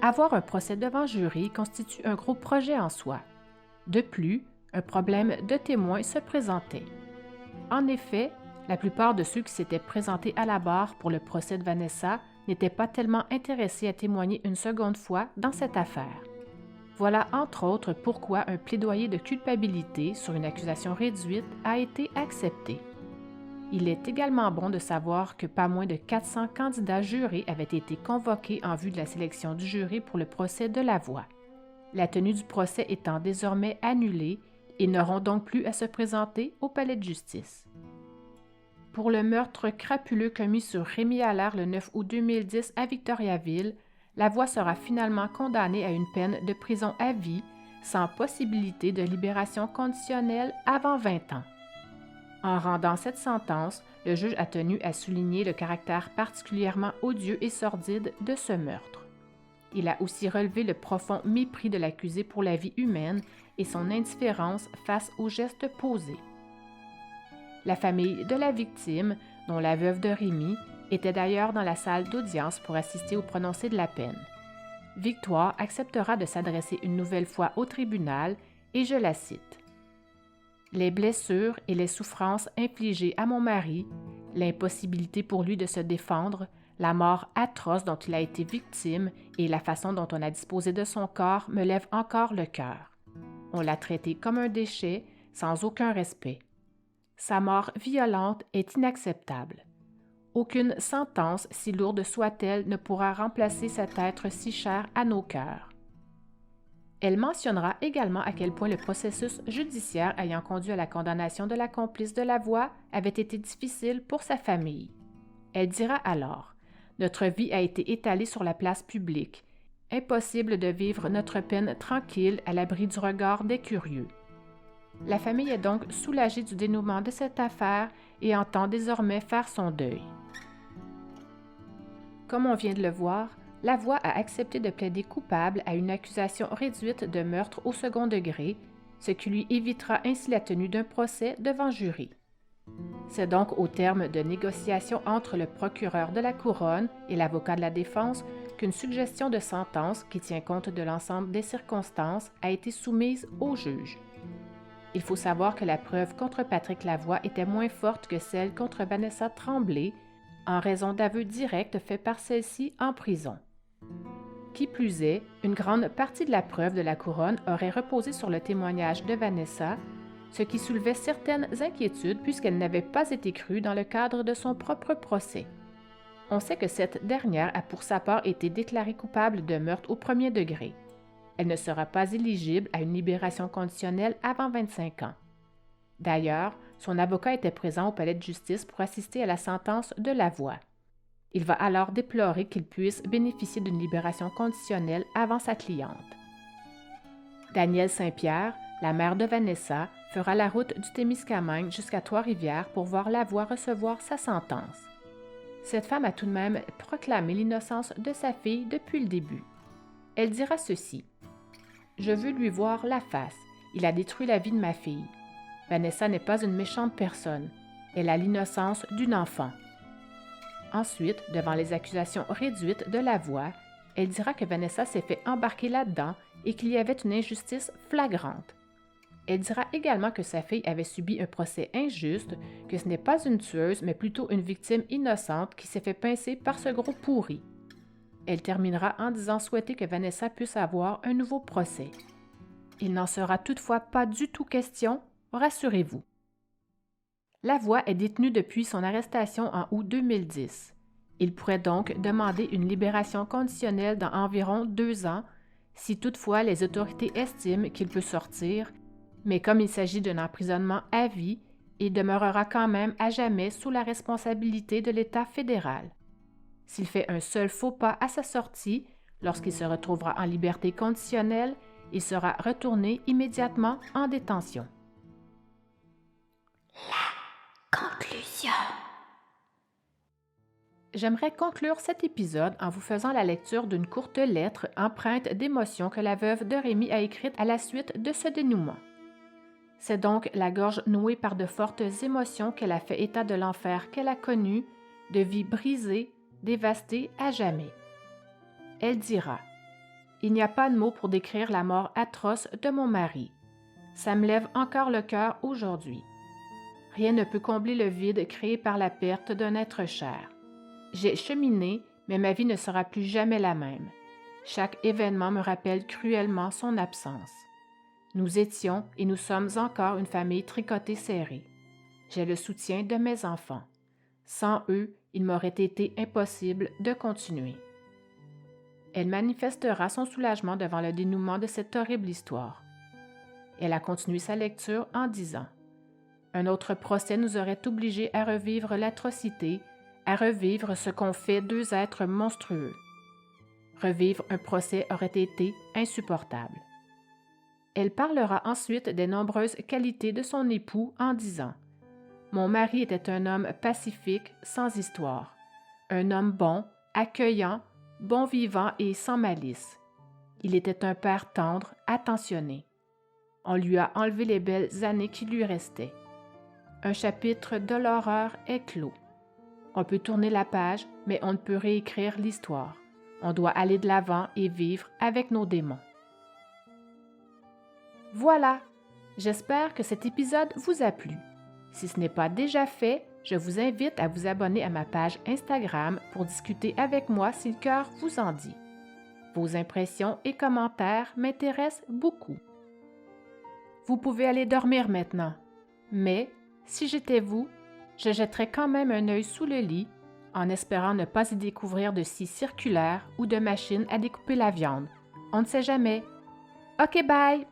Avoir un procès devant jury constitue un gros projet en soi. De plus, un problème de témoins se présentait. En effet, la plupart de ceux qui s'étaient présentés à la barre pour le procès de Vanessa n'étaient pas tellement intéressés à témoigner une seconde fois dans cette affaire. Voilà entre autres pourquoi un plaidoyer de culpabilité sur une accusation réduite a été accepté. Il est également bon de savoir que pas moins de 400 candidats jurés avaient été convoqués en vue de la sélection du jury pour le procès de Lavoie. La tenue du procès étant désormais annulée, ils n'auront donc plus à se présenter au palais de justice. Pour le meurtre crapuleux commis sur Rémi Allaire le 9 août 2010 à Victoriaville, Lavoie sera finalement condamné à une peine de prison à vie, sans possibilité de libération conditionnelle avant 20 ans. En rendant cette sentence, le juge a tenu à souligner le caractère particulièrement odieux et sordide de ce meurtre. Il a aussi relevé le profond mépris de l'accusé pour la vie humaine et son indifférence face aux gestes posés. La famille de la victime, dont la veuve de Rémi, était d'ailleurs dans la salle d'audience pour assister au prononcé de la peine. Victoire acceptera de s'adresser une nouvelle fois au tribunal et je la cite. « Les blessures et les souffrances infligées à mon mari, l'impossibilité pour lui de se défendre, la mort atroce dont il a été victime et la façon dont on a disposé de son corps me lèvent encore le cœur. On l'a traité comme un déchet, sans aucun respect. Sa mort violente est inacceptable. Aucune sentence, si lourde soit-elle, ne pourra remplacer cet être si cher à nos cœurs. » Elle mentionnera également à quel point le processus judiciaire ayant conduit à la condamnation de la complice de Lavoie avait été difficile pour sa famille. Elle dira alors « Notre vie a été étalée sur la place publique. Impossible de vivre notre peine tranquille à l'abri du regard des curieux. » La famille est donc soulagée du dénouement de cette affaire et entend désormais faire son deuil. Comme on vient de le voir, Lavoie a accepté de plaider coupable à une accusation réduite de meurtre au second degré, ce qui lui évitera ainsi la tenue d'un procès devant jury. C'est donc au terme de négociations entre le procureur de la Couronne et l'avocat de la défense qu'une suggestion de sentence qui tient compte de l'ensemble des circonstances a été soumise au juge. Il faut savoir que la preuve contre Patrick Lavoie était moins forte que celle contre Vanessa Tremblay en raison d'aveux directs faits par celle-ci en prison. Qui plus est, une grande partie de la preuve de la couronne aurait reposé sur le témoignage de Vanessa, ce qui soulevait certaines inquiétudes puisqu'elle n'avait pas été crue dans le cadre de son propre procès. On sait que cette dernière a pour sa part été déclarée coupable de meurtre au premier degré. Elle ne sera pas éligible à une libération conditionnelle avant 25 ans. D'ailleurs, son avocat était présent au palais de justice pour assister à la sentence de Lavoie. Il va alors déplorer qu'il puisse bénéficier d'une libération conditionnelle avant sa cliente. Danielle Saint-Pierre, la mère de Vanessa, fera la route du Témiscamingue jusqu'à Trois-Rivières pour voir Lavoie recevoir sa sentence. Cette femme a tout de même proclamé l'innocence de sa fille depuis le début. Elle dira ceci. « Je veux lui voir la face. Il a détruit la vie de ma fille. Vanessa n'est pas une méchante personne. Elle a l'innocence d'une enfant. » Ensuite, devant les accusations réduites de Lavoie, elle dira que Vanessa s'est fait embarquer là-dedans et qu'il y avait une injustice flagrante. Elle dira également que sa fille avait subi un procès injuste, que ce n'est pas une tueuse, mais plutôt une victime innocente qui s'est fait pincer par ce gros pourri. Elle terminera en disant souhaiter que Vanessa puisse avoir un nouveau procès. Il n'en sera toutefois pas du tout question, rassurez-vous. Lavoie est détenu depuis son arrestation en août 2010. Il pourrait donc demander une libération conditionnelle dans environ 2 ans, si toutefois les autorités estiment qu'il peut sortir, mais comme il s'agit d'un emprisonnement à vie, il demeurera quand même à jamais sous la responsabilité de l'État fédéral. S'il fait un seul faux pas à sa sortie, lorsqu'il se retrouvera en liberté conditionnelle, il sera retourné immédiatement en détention. Conclusion. J'aimerais conclure cet épisode en vous faisant la lecture d'une courte lettre empreinte d'émotion que la veuve de Rémy a écrite à la suite de ce dénouement. C'est donc la gorge nouée par de fortes émotions qu'elle a fait état de l'enfer qu'elle a connu, de vie brisée, dévastée à jamais. Elle dira « Il n'y a pas de mots pour décrire la mort atroce de mon mari. Ça me lève encore le cœur aujourd'hui. Rien ne peut combler le vide créé par la perte d'un être cher. J'ai cheminé, mais ma vie ne sera plus jamais la même. Chaque événement me rappelle cruellement son absence. Nous étions et nous sommes encore une famille tricotée serrée. J'ai le soutien de mes enfants. Sans eux, il m'aurait été impossible de continuer. » Elle manifestera son soulagement devant le dénouement de cette horrible histoire. Elle a continué sa lecture en disant « Un autre procès nous aurait obligés à revivre l'atrocité, à revivre ce qu'ont fait 2 êtres monstrueux. Revivre un procès aurait été insupportable. » Elle parlera ensuite des nombreuses qualités de son époux en disant « Mon mari était un homme pacifique, sans histoire. Un homme bon, accueillant, bon vivant et sans malice. Il était un père tendre, attentionné. On lui a enlevé les belles années qui lui restaient. Un chapitre de l'horreur est clos. On peut tourner la page, mais on ne peut réécrire l'histoire. On doit aller de l'avant et vivre avec nos démons. » Voilà, j'espère que cet épisode vous a plu. Si ce n'est pas déjà fait, je vous invite à vous abonner à ma page Instagram pour discuter avec moi si le cœur vous en dit. Vos impressions et commentaires m'intéressent beaucoup. Vous pouvez aller dormir maintenant, mais si j'étais vous, je jetterais quand même un œil sous le lit en espérant ne pas y découvrir de scie circulaire ou de machine à découper la viande. On ne sait jamais. OK, bye!